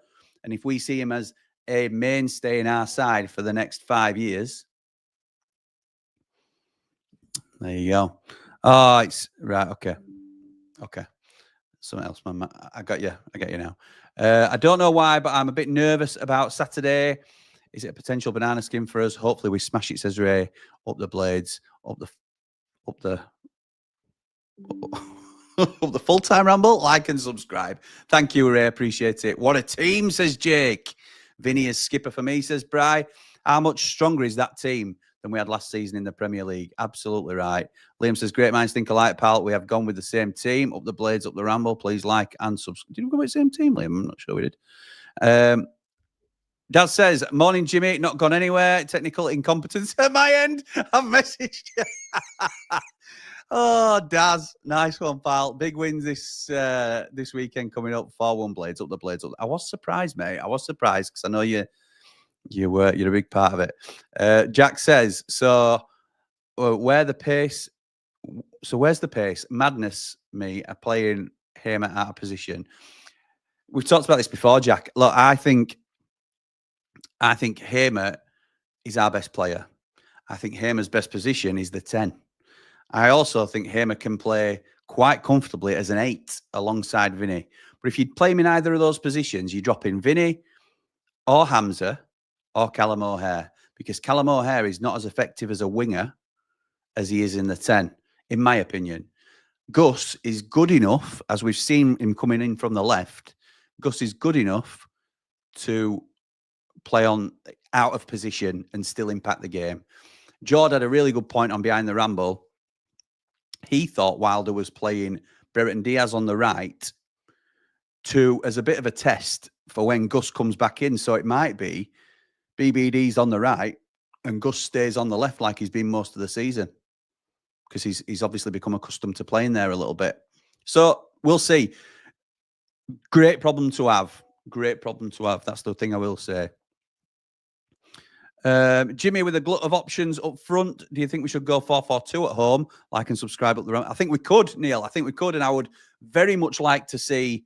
And if we see him as a mainstay in our side for the next 5 years, there you go. Oh, it's right. Okay. Something else, man. I got you now. I don't know why, but I'm a bit nervous about Saturday. Is it a potential banana skin for us? Hopefully we smash it, says Ray. Up the blades, up the up the full-time Ramble. Like and subscribe. Thank you, Ray. Appreciate it. What a team, says Jake. Vinny is skipper for me, says Bry. How much stronger is that team than we had last season in the Premier League? Absolutely right. Liam says, great minds think alike, pal. We have gone with the same team. Up the blades, up the Ramble. Please like and subscribe. Did we go with the same team, Liam? I'm not sure we did. Dad says, morning, Jimmy. Not gone anywhere. Technical incompetence at my end. I've messaged you. Oh, Daz. Nice one, pal. Big wins this weekend coming up. 4-1 blades, up the blades. I was surprised, mate. I was surprised because I know you're a big part of it. Jack says, where's the pace? Madness, me, are playing Hamer out of position. We've talked about this before, Jack. Look, I think Hamer is our best player. I think Hamer's best position is the 10. I also think Hamer can play quite comfortably as an 8 alongside Vinny. But if you'd play him in either of those positions, you drop in Vinny or Hamza or Callum O'Hare, because Callum O'Hare is not as effective as a winger as he is in the 10, in my opinion. Gus is good enough, as we've seen him coming in from the left, Gus is good enough to play on out of position and still impact the game. Jord had a really good point on Behind the Ramble. He thought Wilder was playing Brereton Diaz on the right as a bit of a test for when Gus comes back in. So it might be BBD's on the right and Gus stays on the left like he's been most of the season, because he's obviously become accustomed to playing there a little bit. So we'll see. Great problem to have. That's the thing I will say. Jimmy, with a glut of options up front, do you think we should go 4-4-2 at home? Like and subscribe up the road. I think we could, Neil. I think we could, and I would very much like to see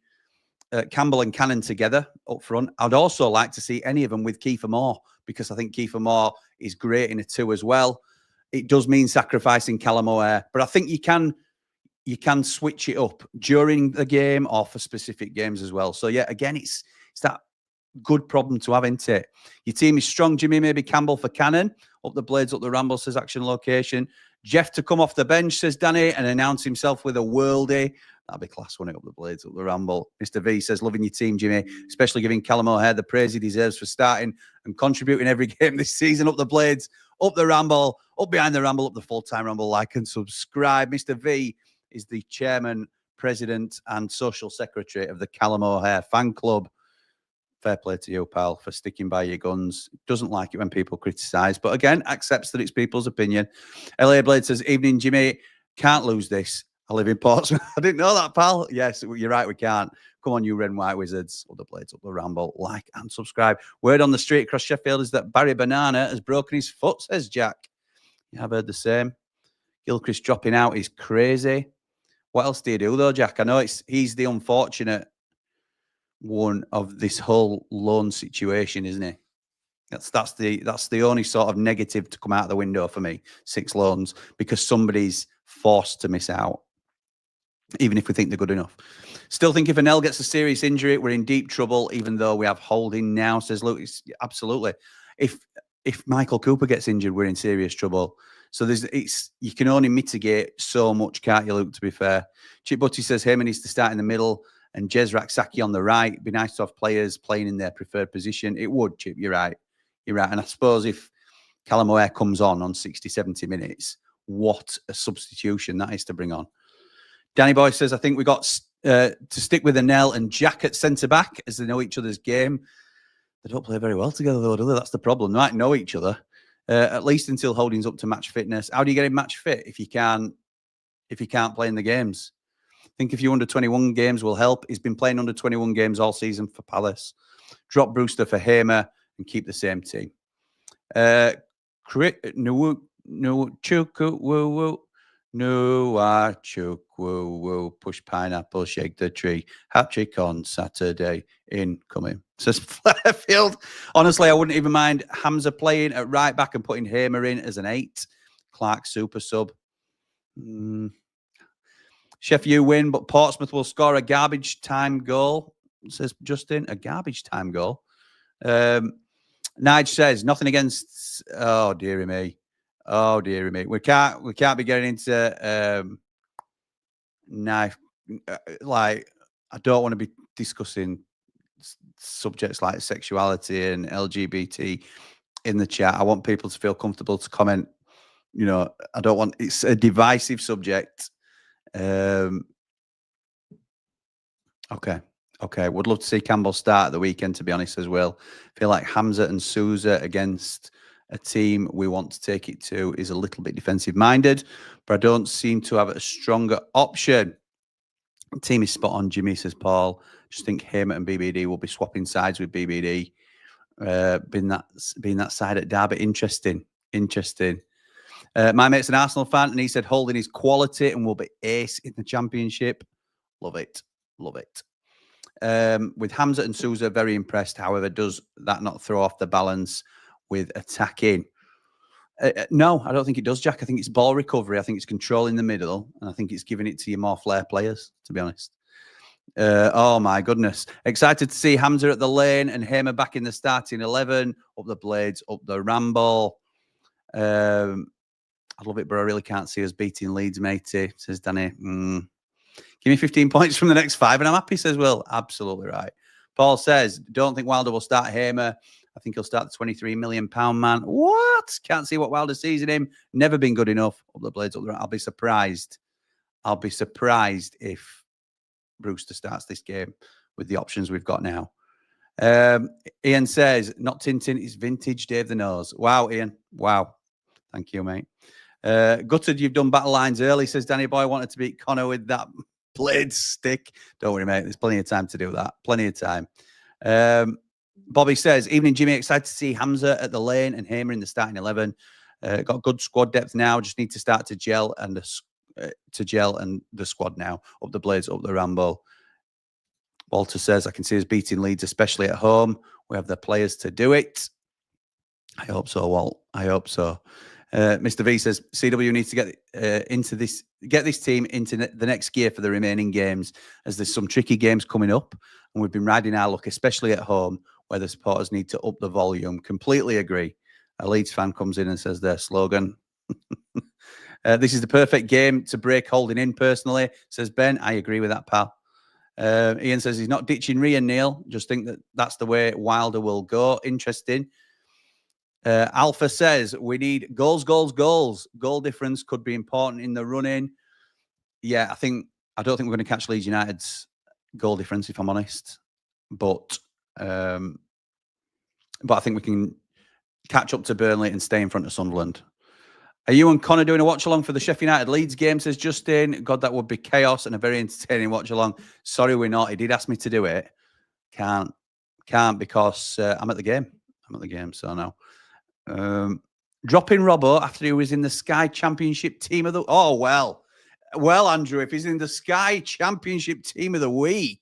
Campbell and Cannon together up front. I'd also like to see any of them with Kiefer Moore, because I think Kiefer Moore is great in a 2 as well. It does mean sacrificing Callum O'Hare, but I think you can switch it up during the game or for specific games as well. So yeah, again, it's that good problem to have, isn't it? Your team is strong, Jimmy. Maybe Campbell for Cannon. Up the blades, up the Ramble, says Action Location. Jeff to come off the bench, says Danny, and announce himself with a worldie. That'd be class, wouldn't it? Up the blades, up the Ramble. Mr. V says, loving your team, Jimmy, especially giving Callum O'Hare the praise he deserves for starting and contributing every game this season. Up the blades, up the Ramble, up Behind the Ramble, up the full-time Ramble. Like and subscribe. Mr. V is the chairman, president, and social secretary of the Callum O'Hare fan club. Fair play to you, pal, for sticking by your guns. Doesn't like it when people criticise, but again, accepts that it's people's opinion. LA Blade says, evening, Jimmy. Can't lose this. I live in Portsmouth. I didn't know that, pal. Yes, you're right, we can't. Come on, you red and white wizards. Up the Blades, up the Ramble. Like and subscribe. Word on the street across Sheffield is that Barry Banana has broken his foot, says Jack. Yeah, I've heard the same. Gilchrist dropping out is crazy. What else do you do, though, Jack? I know he's the unfortunate one of this whole loan situation, isn't he? That's the only sort of negative to come out of the window for me. 6 loans, because somebody's forced to miss out, even if we think they're good enough. Still think if Anel gets a serious injury, we're in deep trouble, even though we have Holding now, says Luke. Absolutely. If Michael Cooper gets injured, we're in serious trouble. So you can only mitigate so much, can't you, Luke, to be fair? Chip Butty says Heyman needs to start in the middle and Jez Raksaki on the right. It'd be nice to have players playing in their preferred position. It would, Chip. You're right. You're right. And I suppose if Callum O'Hare comes on 60, 70 minutes, what a substitution that is to bring on. Danny Boy says, I think we got to stick with Anel and Jack at centre-back as they know each other's game. They don't play very well together, though, do they? That's the problem. They might know each other, at least until Holding's up to match fitness. How do you get him match fit if you can't play in the games? I think if you under 21 games will help. He's been playing under 21 games all season for Palace. Drop Brewster for Hamer and keep the same team. Push pineapple, shake the tree. Hat trick on Saturday, incoming. Says Fairfield. Honestly, I wouldn't even mind Hamza playing at right back and putting Hamer in as an 8. Clark super sub. Sheffield win, but Portsmouth will score a garbage time goal, says Justin. A garbage time goal. Nige says nothing against. Oh dearie me. Oh dearie me. We can't be getting into knife. Like, I don't want to be discussing subjects like sexuality and LGBT in the chat. I want people to feel comfortable to comment. You know, I don't want. It's a divisive subject. Okay. Would love to see Campbell start at the weekend, to be honest, as well. Feel like Hamza and Souza against a team we want to take it to is a little bit defensive-minded, but I don't seem to have a stronger option. The team is spot on, Jimmy, says Paul. Just think Hamer and BBD will be swapping sides with BBD. Being that side at Derby. Interesting. My mate's an Arsenal fan, and he said Holding his quality and will be ace in the Championship. Love it. With Hamza and Souza, very impressed. However, does that not throw off the balance with attacking? No, I don't think it does, Jack. I think it's ball recovery. I think it's controlling the middle, and I think it's giving it to your more flair players, to be honest. Oh, my goodness. Excited to see Hamza at the lane and Hamer back in the starting 11. Up the Blades, up the Ramble. I love it, but I really can't see us beating Leeds, matey, says Danny. Give me 15 points from the next 5 and I'm happy, says Will. Absolutely right. Paul says, don't think Wilder will start Hamer. I think he'll start the £23 million man. What? Can't see what Wilder sees in him. Never been good enough. Up the Blades, up the. I'll be surprised. If Brewster starts this game with the options we've got now. Ian says, not Tintin, it's vintage Dave the Nose. Wow, Ian. Wow. Thank you, mate. Gutted you've done battle lines early, says Danny Boy. Wanted to beat Connor with that blade stick. Don't worry, mate. There's plenty of time to do that. Plenty of time. Bobby says, evening, Jimmy. Excited to see Hamza at the lane and Hamer in the starting 11. Got good squad depth now. Just need to start to gel and the squad now. Up the Blades, up the Ramble. Walter says, I can see us beating Leeds, especially at home. We have the players to do it. I hope so, Walt. I hope so. Mr. V says, CW needs to get this team into the next gear for the remaining games, as there's some tricky games coming up, and we've been riding our luck, especially at home, where the supporters need to up the volume. Completely agree. A Leeds fan comes in and says their slogan. This is the perfect game to break Holding in, personally, says Ben. I agree with that, pal. Ian says he's not ditching Rhea, Neil. Just think that's the way Wilder will go. Interesting. Alpha says we need goals. Goal difference could be important in the run-in. Yeah, I don't think we're going to catch Leeds United's goal difference, if I'm honest. But But I think we can catch up to Burnley and stay in front of Sunderland. Are you and Connor doing a watch-along for the Sheffield United Leeds game, says Justin? God, that would be chaos and a very entertaining watch-along. Sorry, we're not. He did ask me to do it. Can't because I'm at the game. So no. Dropping Robbo after he was in the Sky Championship Team of the... Oh, well, Andrew, if he's in the Sky Championship Team of the Week,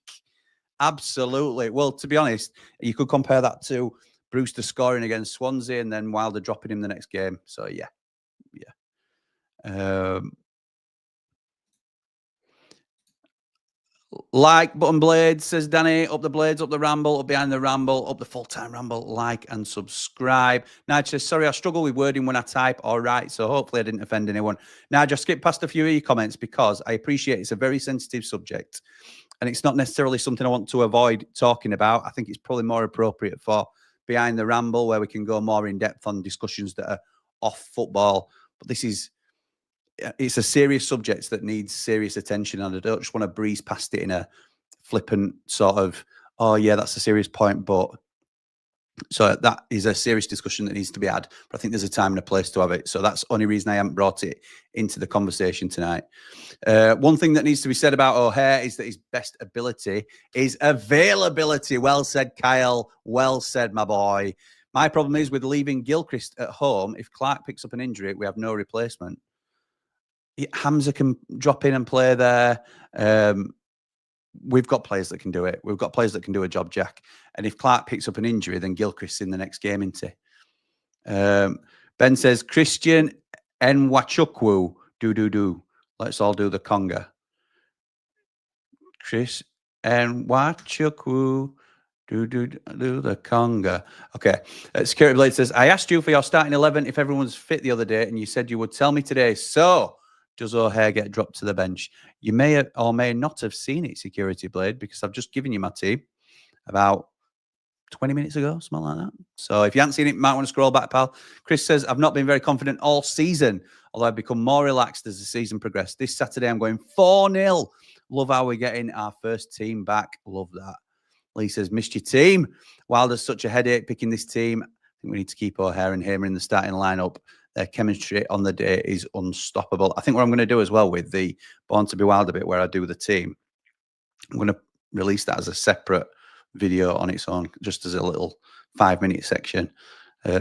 absolutely. Well, to be honest, you could compare that to Brewster scoring against Swansea and then Wilder dropping him the next game. So, yeah. Like button blades, says Danny. Up the blades, up the ramble, up behind the ramble, up the full-time ramble. Like and subscribe. Nige says, sorry, I struggle with wording when I type. All right, so hopefully I didn't offend anyone. Now, just skip past a few of your comments because I appreciate it's a very sensitive subject and it's not necessarily something I want to avoid talking about. I think it's probably more appropriate for behind the ramble where we can go more in depth on discussions that are off football. But it's a serious subject that needs serious attention, and I don't just want to breeze past it in a flippant sort of, oh yeah, that's a serious point, but so that is a serious discussion that needs to be had. But I think there's a time and a place to have it. So that's the only reason I haven't brought it into the conversation tonight. One thing that needs to be said about O'Hare is that his best ability is availability. Well said, Kyle. Well said, my boy. My problem is with leaving Gilchrist at home. If Clark picks up an injury, we have no replacement. Hamza can drop in and play there. We've got players that can do it. We've got players that can do a job, Jack. And if Clark picks up an injury, then Gilchrist's in the next game, isn't he? Ben says, Christian Nwachukwu, do. Let's all do the conga. Chris Nwachukwu, do the conga. Okay. Security Blade says, I asked you for your starting 11 if everyone's fit the other day, and you said you would tell me today. So, does O'Hare get dropped to the bench? You may or may not have seen it, Security Blade, because I've just given you my team about 20 minutes ago, something like that. So if you haven't seen it, you might want to scroll back, pal. Chris says, I've not been very confident all season, although I've become more relaxed as the season progressed. This Saturday, I'm going 4-0. Love how we're getting our first team back. Love that. Lee says, missed your team. Wilder's such a headache picking this team. I think we need to keep O'Hare and Hamer in the starting lineup. Their chemistry on the day is unstoppable. I think what I'm going to do as well with the Born to be Wilder bit where I do the team, I'm going to release that as a separate video on its own, just as a little 5-minute section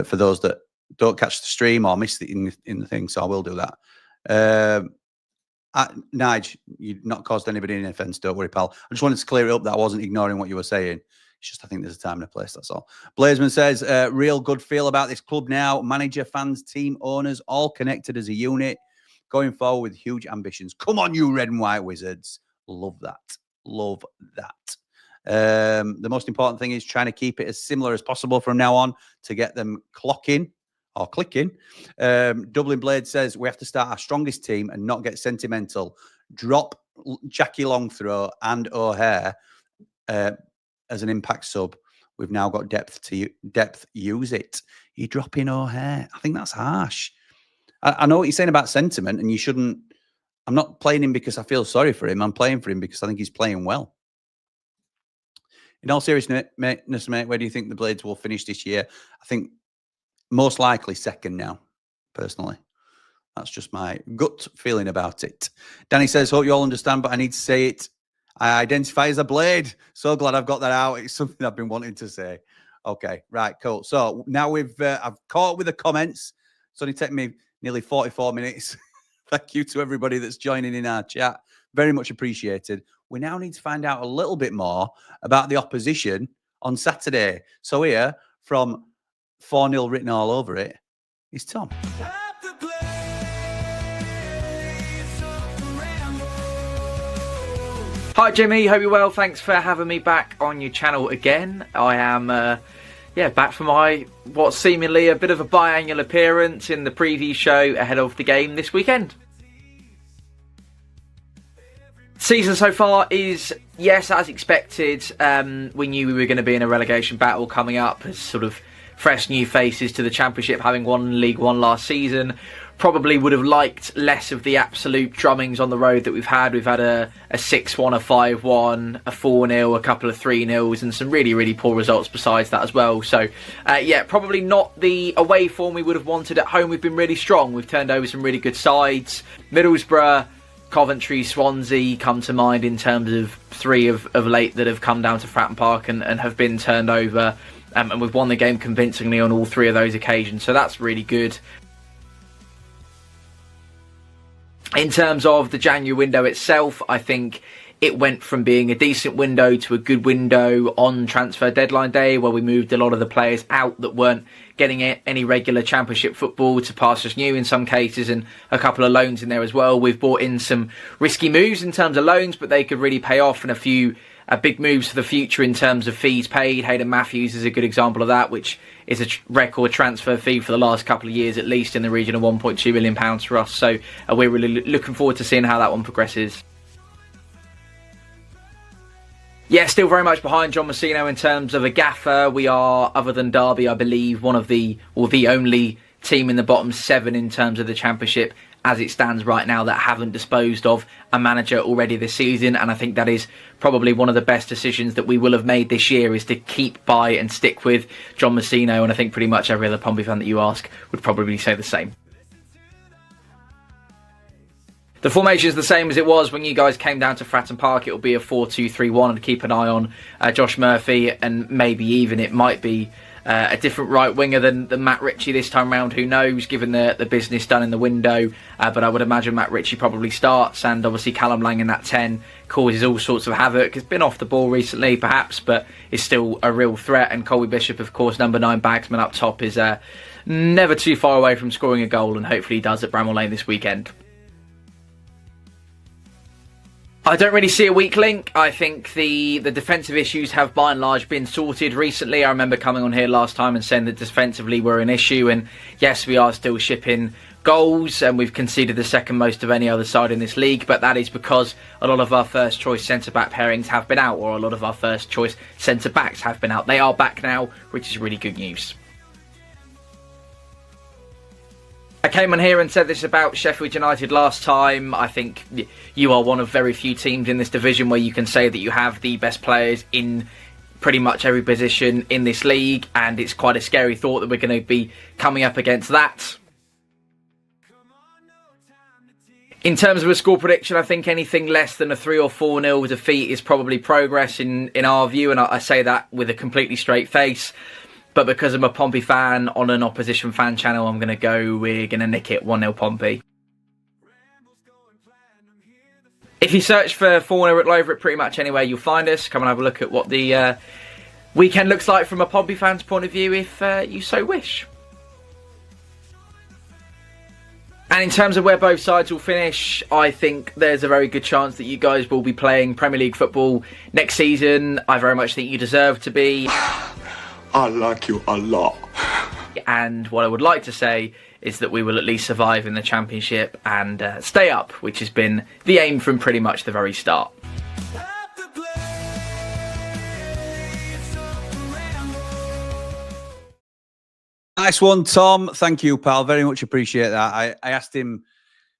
for those that don't catch the stream or miss it in the thing. So I will do that. Nige, you've not caused anybody any offence, don't worry, pal. I just wanted to clear it up that I wasn't ignoring what you were saying. It's just I think there's a time and a place, that's all. Blazeman says, real good feel about this club now. Manager, fans, team, owners, all connected as a unit, going forward with huge ambitions. Come on, you red and white wizards. Love that. Love that. The most important thing is trying to keep it as similar as possible from now on to get them clocking or clicking. Dublin Blade says, we have to start our strongest team and not get sentimental. Drop Jackie Longthrow and O'Hare as an impact sub. We've now got depth. Use it. You drop in O'Hare. I think that's harsh. I know what you're saying about sentiment, and you shouldn't. I'm not playing him because I feel sorry for him. I'm playing for him because I think he's playing well. In all seriousness, mate, where do you think the Blades will finish this year? I think most likely second now, personally. That's just my gut feeling about it. Danny says, hope you all understand, but I need to say it. I identify as a Blade. So glad I've got that out. It's something I've been wanting to say. Okay, right, cool. So now I've caught up with the comments. It's only taken me nearly 44 minutes. Thank you to everybody that's joining in our chat. Very much appreciated. We now need to find out a little bit more about the opposition on Saturday. So here, from 4-0 written all over it, is Tom. Hi Jimmy, hope you're well. Thanks for having me back on your channel again. I am back for my what's seemingly a bit of a biannual appearance in the preview show ahead of the game this weekend. Season so far is, yes, as expected. We knew we were going to be in a relegation battle coming up as sort of fresh new faces to the Championship, having won League One last season. probably would have liked less of the absolute drummings on the road that we've had. We've had a 6-1, a 5-1, a 4-0, a couple of 3-0s, and some really, really poor results besides that as well. So, yeah, probably not the away form we would have wanted. At home, we've been really strong. We've turned over some really good sides. Middlesbrough, Coventry, Swansea come to mind in terms of three of late that have come down to Fratton Park and have been turned over. And we've won the game convincingly on all three of those occasions. So that's really good. In terms of the January window itself, I think it went from being a decent window to a good window on transfer deadline day, where we moved a lot of the players out that weren't getting any regular Championship football to pastures new in some cases, and a couple of loans in there as well. We've brought in some risky moves in terms of loans, but they could really pay off, and a few big moves for the future in terms of fees paid. Hayden Matthews is a good example of that, which is a record transfer fee for the last couple of years, at least in the region of £1.2 million for us. So we're really looking forward to seeing how that one progresses. Yeah, still very much behind John Messino in terms of a gaffer. We are, other than Derby, I believe, one of the only team in the bottom 7 in terms of the Championship as it stands right now that haven't disposed of a manager already this season. And I think that is probably one of the best decisions that we will have made this year, is to keep by and stick with John Messino. And I think pretty much every other Pompey fan that you ask would probably say the same. The formation is the same as it was when you guys came down to Fratton Park. It will be a 4-2-3-1, and keep an eye on Josh Murphy, and maybe even it might be a different right winger than Matt Ritchie this time round. Who knows, given the business done in the window. But I would imagine Matt Ritchie probably starts, and obviously Callum Lang in that 10 causes all sorts of havoc. He's been off the ball recently, perhaps, but is still a real threat. And Colby Bishop, of course, number 9 bagsman up top, is never too far away from scoring a goal, and hopefully he does at Bramall Lane this weekend. I don't really see a weak link. I think the defensive issues have by and large been sorted recently. I remember coming on here last time and saying that defensively we're an issue, and yes, we are still shipping goals, and we've conceded the second most of any other side in this league, but that is because a lot of our first choice centre-back pairings have been out, or a lot of our first choice centre-backs have been out. They are back now, which is really good news. I came on here and said this about Sheffield United last time. I think you are one of very few teams in this division where you can say that you have the best players in pretty much every position in this league, and it's quite a scary thought that we're going to be coming up against that. In terms of a score prediction, I think anything less than a 3 or 4-0 defeat is probably progress in our view, and I say that with a completely straight face. But because I'm a Pompey fan on an opposition fan channel, I'm going to go, we're going to nick it 1-0 Pompey. If you search for 4-0 at Loughborough pretty much anywhere, you'll find us. Come and have a look at what the weekend looks like from a Pompey fan's point of view, if you so wish. And in terms of where both sides will finish, I think there's a very good chance that you guys will be playing Premier League football next season. I very much think you deserve to be. I like you a lot. And what I would like to say is that we will at least survive in the Championship and stay up, which has been the aim from pretty much the very start. Nice one, Tom. Thank you, pal. Very much appreciate that. I asked him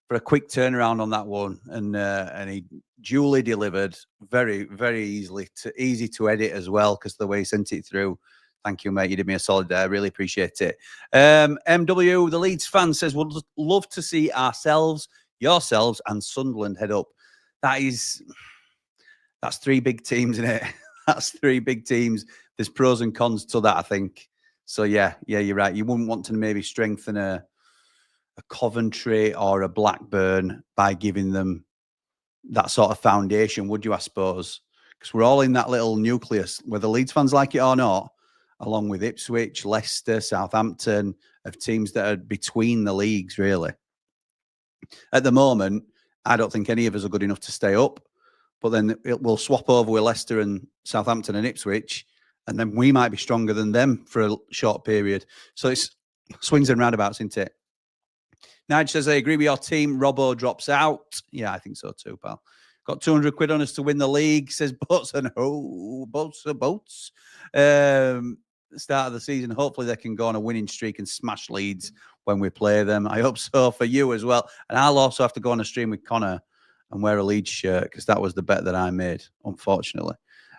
for a quick turnaround on that one, and he duly delivered. Very, very easy to edit as well, because the way he sent it through. Thank you, mate. You did me a solid there. I really appreciate it. MW, the Leeds fan, says, would love to see ourselves, yourselves, and Sunderland head up. That's 3 big teams, isn't it? That's 3 big teams. There's pros and cons to that, I think. So, yeah, you're right. You wouldn't want to maybe strengthen a Coventry or a Blackburn by giving them that sort of foundation, would you, I suppose? Because we're all in that little nucleus, whether Leeds fans like it or not, along with Ipswich, Leicester, Southampton, of teams that are between the leagues, really. At the moment, I don't think any of us are good enough to stay up, but then we'll swap over with Leicester and Southampton and Ipswich, and then we might be stronger than them for a short period. So it's swings and roundabouts, isn't it? Nige says, I agree with your team. Robbo drops out. Yeah, I think so too, pal. Got 200 quid on us to win the league, says Boats and Boats. Start of the season. Hopefully they can go on a winning streak and smash Leeds. when we play them. I hope so for you as well. And I'll also have to go on a stream with Connor and wear a Leeds shirt because that was the bet that I made, unfortunately.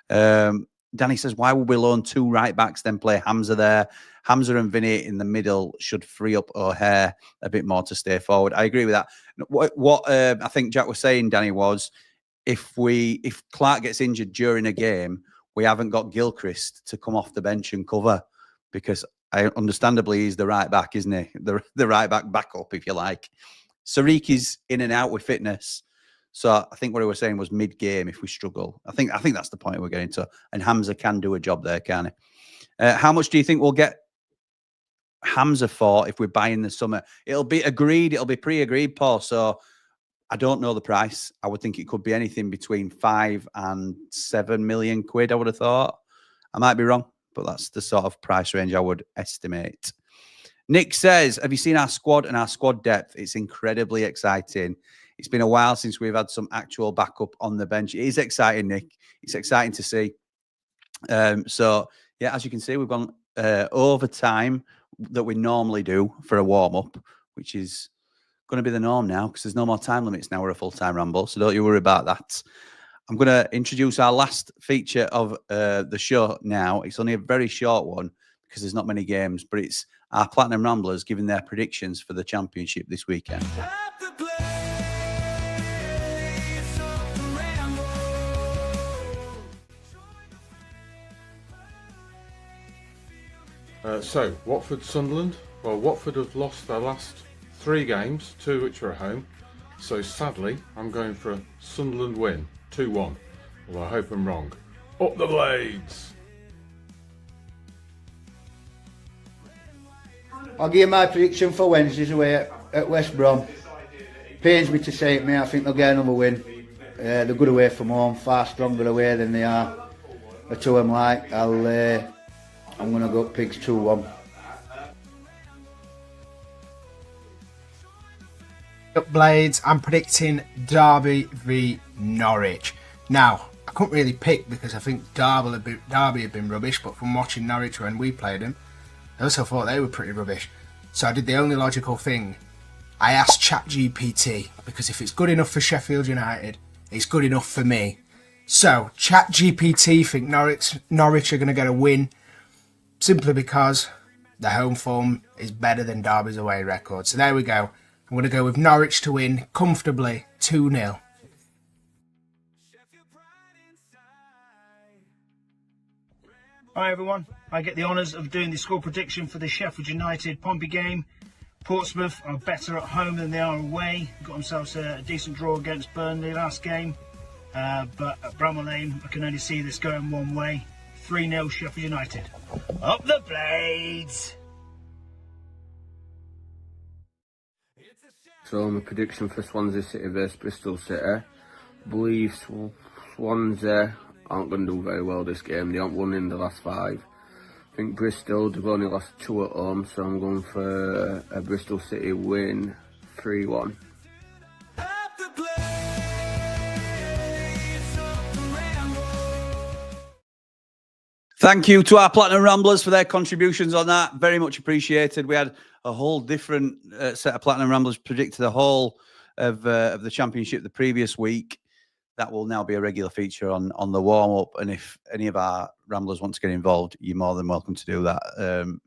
Danny says, why would we loan 2 right backs, then play Hamza there? Hamza and Vinny in the middle should free up O'Hare a bit more to stay forward. I agree with that. What I think Jack was saying, Danny, was if Clark gets injured during a game, we haven't got Gilchrist to come off the bench and cover, because understandably he's the right back, isn't he? The right back backup, if you like. Sariq is in and out with fitness. So I think what he was saying was mid-game if we struggle. I think that's the point we're getting to. And Hamza can do a job there, can he? How much do you think we'll get Hamza for if we buy in the summer? It'll be agreed. It'll be pre-agreed, Paul. So I don't know the price. I would think it could be anything between 5 and 7 million quid, I would have thought. I might be wrong, but that's the sort of price range I would estimate. Nick says, have you seen our squad and our squad depth? It's incredibly exciting. It's been a while since we've had some actual backup on the bench. It is exciting, Nick. It's exciting to see. So, yeah, as you can see, we've gone over time that we normally do for a warm-up, which is going to be the norm now because there's no more time limits now. We're a full-time Ramble, so don't you worry about that. I'm going to introduce our last feature of the show now. It's only a very short one because there's not many games, but it's our Platinum Ramblers giving their predictions for the Championship this weekend. So, Watford-Sunderland. Well, Watford have lost their last 3 games, 2 which are at home. So, sadly, I'm going for a Sunderland win, 2-1. Well, I hope I'm wrong. Up the Blades! I'll give you my prediction for Wednesday's away at West Brom. Pains me to say it, mate. I think they'll get another win. They're good away from home, far stronger away than they are at home. Like I'm going to go Pigs 2-1. Up Blades, I'm predicting Derby v Norwich. Now, I couldn't really pick because I think Derby had been rubbish, but from watching Norwich when we played them, I also thought they were pretty rubbish. So I did the only logical thing. I asked ChatGPT, because if it's good enough for Sheffield United, it's good enough for me. So, ChatGPT think Norwich are going to get a win, simply because the home form is better than Derby's away record. So there we go. I'm going to go with Norwich to win comfortably 2-0. Hi everyone, I get the honours of doing the score prediction for the Sheffield United Pompey game. Portsmouth are better at home than they are away. Got themselves a decent draw against Burnley last game. But at Bramall Lane, I can only see this going one way. 3-0 Sheffield United. Up the Blades! So my prediction for Swansea City versus Bristol City. I believe Swansea aren't going to do very well this game. They haven't won in the last 5. I think Bristol, they've only lost 2 at home, so I'm going for a Bristol City win 3-1. Thank you to our Platinum Ramblers for their contributions on that. Very much appreciated. We had a whole different set of Platinum Ramblers predict the whole of the Championship the previous week. That will now be a regular feature on the warm-up. And if any of our Ramblers want to get involved, you're more than welcome to do that.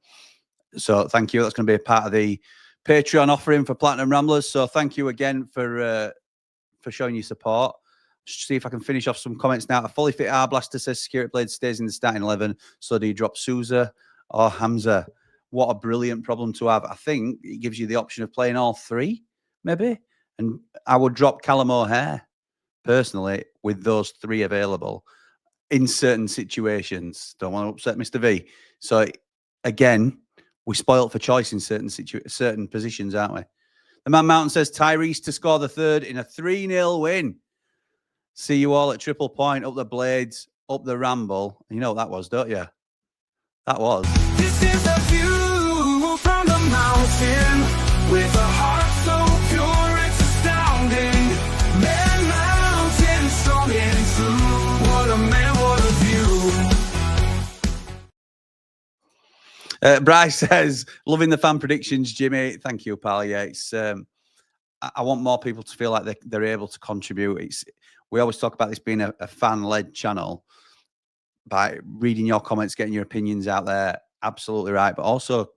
So thank you. That's going to be a part of the Patreon offering for Platinum Ramblers. So thank you again for showing your support. Just see if I can finish off some comments now. A fully fit Blaster says Security Blade stays in the starting 11. So do you drop Souza or Hamza? What a brilliant problem to have. I think it gives you the option of playing all 3, maybe. And I would drop Callum O'Hare, personally, with those 3 available in certain situations. Don't want to upset Mr. V. So, again, we're spoilt for choice in certain positions, aren't we? The Man Mountain says Tyrese to score the 3rd in a 3-0 win. See you all at Triple Point, up the Blades, up the Ramble. You know what that was, don't you? That was. This is a view from the mountain with a heart so pure it's astounding. Man Mountain, strong and true. What a man, what a view. Bryce says, loving the fan predictions, Jimmy. Thank you, pal. Yeah, it's. I want more people to feel like they're able to contribute. We always talk about this being a fan-led channel. By reading your comments, getting your opinions out there, absolutely right. But also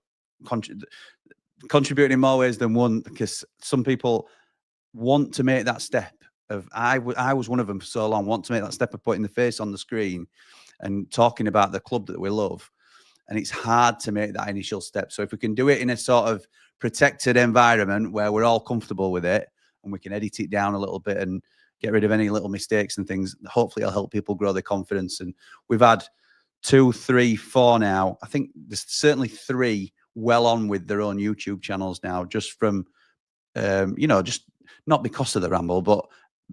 contributing in more ways than one, because some people want to make that step of. I was one of them for so long. Want to make that step of putting the face on the screen and talking about the club that we love. And it's hard to make that initial step. So if we can do it in a sort of protected environment where we're all comfortable with it and we can edit it down a little bit and get rid of any little mistakes and things, hopefully it'll help people grow their confidence. And we've had 2, 3, 4 now. I think there's certainly 3 well on with their own YouTube channels now, just from, just not because of the Ramble, but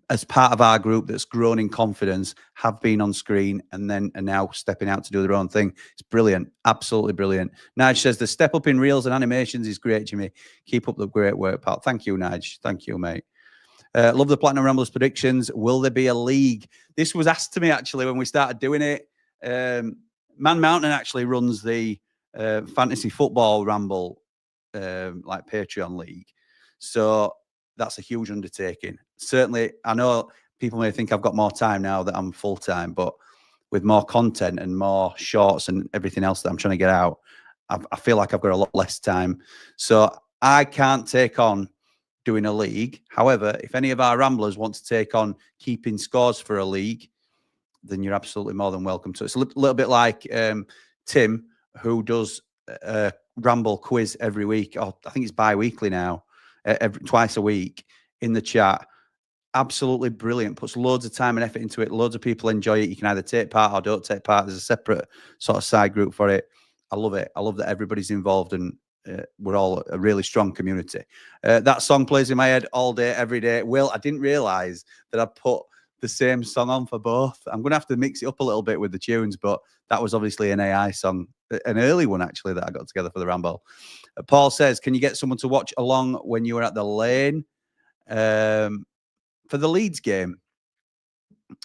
as part of our group that's grown in confidence, have been on screen and then are now stepping out to do their own thing. It's brilliant. Absolutely brilliant. Nige says the step up in reels and animations is great, Jimmy. Keep up the great work, pal. Thank you, Nige. Thank you, mate. Love the Platinum Ramblers predictions. Will there be a league? This was asked to me, actually, when we started doing it. Man Mountain actually runs the fantasy football Ramble, like Patreon league. So that's a huge undertaking. Certainly, I know people may think I've got more time now that I'm full-time, but with more content and more shorts and everything else that I'm trying to get out, I feel like I've got a lot less time. So I can't take on doing a league. However, if any of our Ramblers want to take on keeping scores for a league, then you're absolutely more than welcome to. It's a little bit like Tim, who does a Ramble quiz every week. Or I think it's bi-weekly now, twice a week in the chat. Absolutely brilliant. Puts loads of time and effort into it. Loads of people enjoy it. You can either take part or don't take part. There's a separate sort of side group for it. I love it. I love that everybody's involved and we're all a really strong community. That song plays in my head all day, every day. Will, I didn't realise that I put the same song on for both. I'm going to have to mix it up a little bit with the tunes, but that was obviously an AI song, an early one actually that I got together for the Ramble. Paul says, can you get someone to watch along when you were at the Lane for the Leeds game?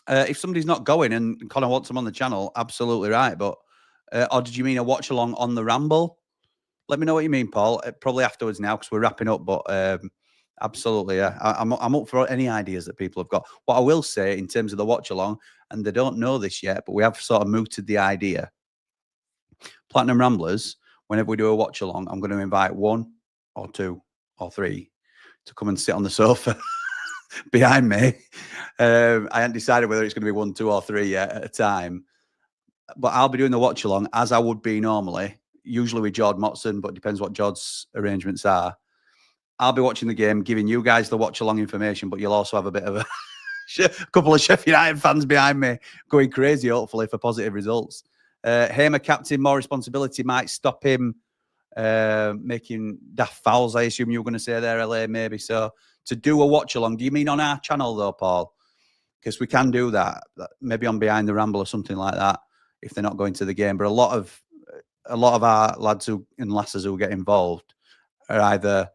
If somebody's not going and Connor wants them on the channel, absolutely right. But or did you mean a watch along on the Ramble? Let me know what you mean, Paul. Probably afterwards now because we're wrapping up. But absolutely, yeah. I'm up for any ideas that people have got. What I will say in terms of the watch along, and they don't know this yet, but we have sort of mooted the idea. Platinum Ramblers, whenever we do a watch along, I'm going to invite 1 or 2 or 3 to come and sit on the sofa behind me. I haven't decided whether it's going to be 1, 2, or 3 yet at a time. But I'll be doing the watch along as I would be normally, usually with Jord Motson, but it depends what Jord's arrangements are. I'll be watching the game, giving you guys the watch along information, but you'll also have a bit of a couple of Sheffield United fans behind me going crazy, hopefully, for positive results. Hamer captain, more responsibility might stop him making daft fouls, I assume you were going to say there, LA, maybe. So to do a watch along, do you mean on our channel though, Paul? Because we can do that, maybe on Behind the Ramble or something like that, if they're not going to the game. But a lot of our lads and lasses who get involved are either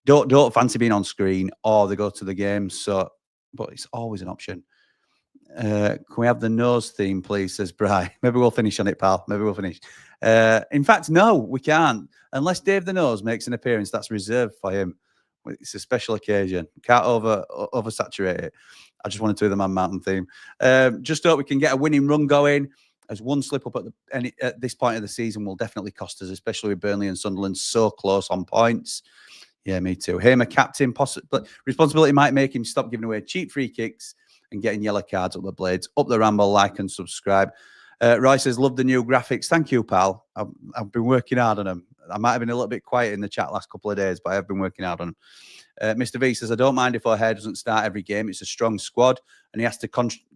don't fancy being on screen or they go to the games. So, but it's always an option. Can we have the nose theme, please? Says Bri. Maybe we'll finish on it, pal. Maybe we'll finish. In fact, no, we can't. Unless Dave the Nose makes an appearance, that's reserved for him. It's a special occasion. Can't oversaturate it. I just wanted to do the Man Mountain theme. Just hope we can get a winning run going. As one slip up at this point of the season will definitely cost us, especially with Burnley and Sunderland so close on points. Yeah, me too. Hamer captain, possibly responsibility might make him stop giving away cheap free kicks and getting yellow cards up the Blades. Up the Ramble, like and subscribe. Roy says, love the new graphics. Thank you, pal. I've been working hard on them. I might have been a little bit quiet in the chat last couple of days, but I have been working hard on them. Mr. V says, I don't mind if O'Hare doesn't start every game. It's a strong squad, and he has to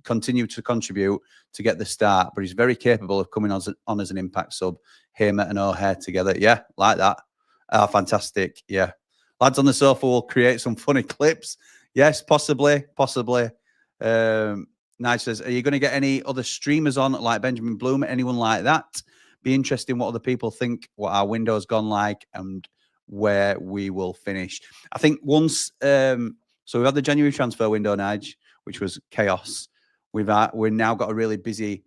continue to contribute to get the start, but he's very capable of coming on as an impact sub. Hamer and O'Hare together. Yeah, like that. Fantastic. Yeah. Lads on the sofa will create some funny clips. Yes, possibly. Nice says, are you going to get any other streamers on like Benjamin Bloom, anyone like that? Be interesting what other people think, what our window's gone like, and where we will finish. I think once, so we've had the January transfer window, Nige, which was chaos. We've now got a really busy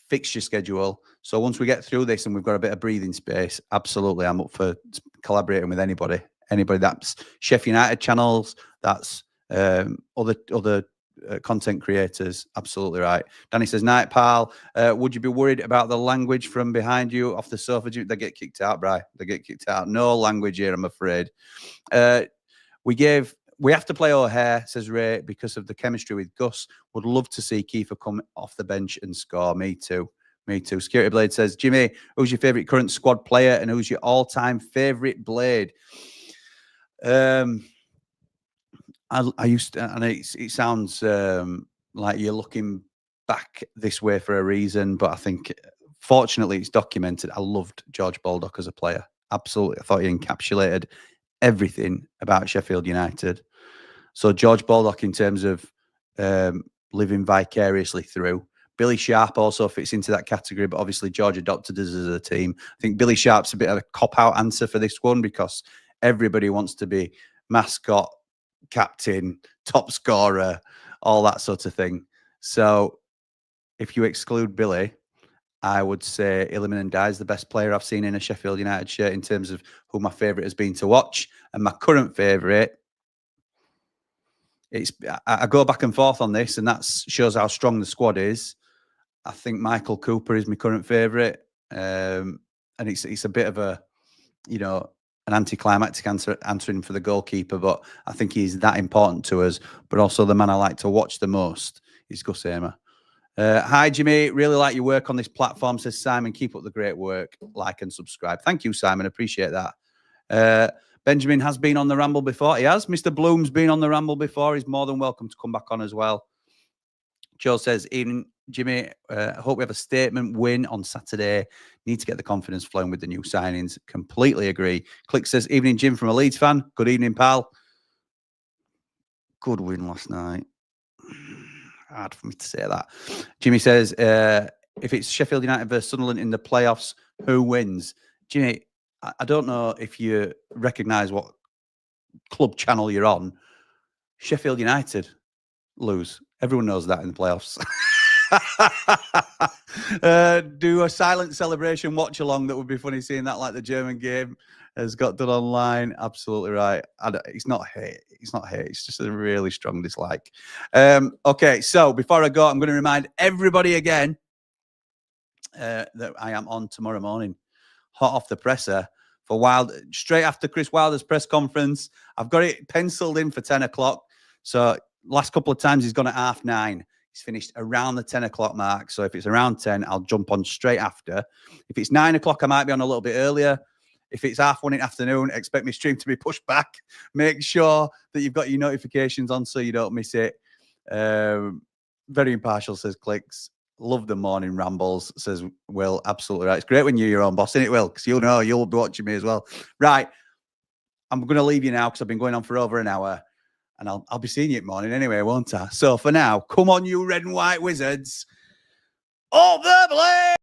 fixture schedule. So once we get through this and we've got a bit of breathing space, absolutely, I'm up for collaborating with anybody. Anybody that's Sheffield United channels, that's other content creators. Absolutely right. Danny says, night, pal. Would you be worried about the language from behind you off the sofa? They get kicked out, Bri. They get kicked out. No language here, I'm afraid. We have to play O'Hare, says Ray, because of the chemistry with Gus. Would love to see Kiefer come off the bench and score. Me too. Me too. Security Blade says, Jimmy, who's your favourite current squad player and who's your all-time favourite Blade? I used to, and it sounds like you're looking back this way for a reason, but I think fortunately it's documented. I loved George Baldock as a player. Absolutely. I thought he encapsulated everything about Sheffield United. So George Baldock in terms of living vicariously through. Billy Sharp also fits into that category, but obviously George adopted us as a team. I think Billy Sharp's a bit of a cop-out answer for this one because everybody wants to be mascot, captain, top scorer, all that sort of thing. So if you exclude Billy, I would say Iliman Ndiaye is the best player I've seen in a Sheffield United shirt in terms of who my favourite has been to watch. And my current favourite, I go back and forth on this, and that shows how strong the squad is. I think Michael Cooper is my current favourite. And it's a bit of a, an anticlimactic answering for the goalkeeper, but I think he's that important to us. But also the man I like to watch the most is Gus Hamer. Hi, Jimmy. Really like your work on this platform, says Simon. Keep up the great work. Like and subscribe. Thank you, Simon. Appreciate that. Benjamin has been on the Ramble before. He has. Mr. Bloom's been on the Ramble before. He's more than welcome to come back on as well. Joe says, evening, Jimmy. Hope we have a statement win on Saturday. Need to get the confidence flowing with the new signings. Completely agree. Click says, evening, Jim from a Leeds fan. Good evening, pal. Good win last night. Hard for me to say that. Jimmy says, if it's Sheffield United versus Sunderland in the playoffs, who wins? Jimmy, I don't know if you recognise what club channel you're on. Sheffield United lose. Everyone knows that in the playoffs. Do a silent celebration watch along. That would be funny, seeing that like the German game has got done online. Absolutely right. It's not hate. It's not hate. It's just a really strong dislike. Okay, so before I go, I'm going to remind everybody again that I am on tomorrow morning, hot off the presser for straight after Chris Wilder's press conference. I've got it penciled in for 10 o'clock. So last couple of times he's gone at 9:30. He's finished around the 10 o'clock mark. So if it's around 10, I'll jump on straight after. If it's 9 o'clock, I might be on a little bit earlier. If it's 1:30 in the afternoon, expect my stream to be pushed back. Make sure that you've got your notifications on so you don't miss it. Very impartial, says Clicks. Love the morning rambles, says Will. Absolutely right. It's great when you're your own boss, isn't it, Will? Because you'll be watching me as well. Right. I'm going to leave you now because I've been going on for over an hour. And I'll be seeing you at morning anyway, won't I? So for now, come on, you red and white wizards. Up the blade!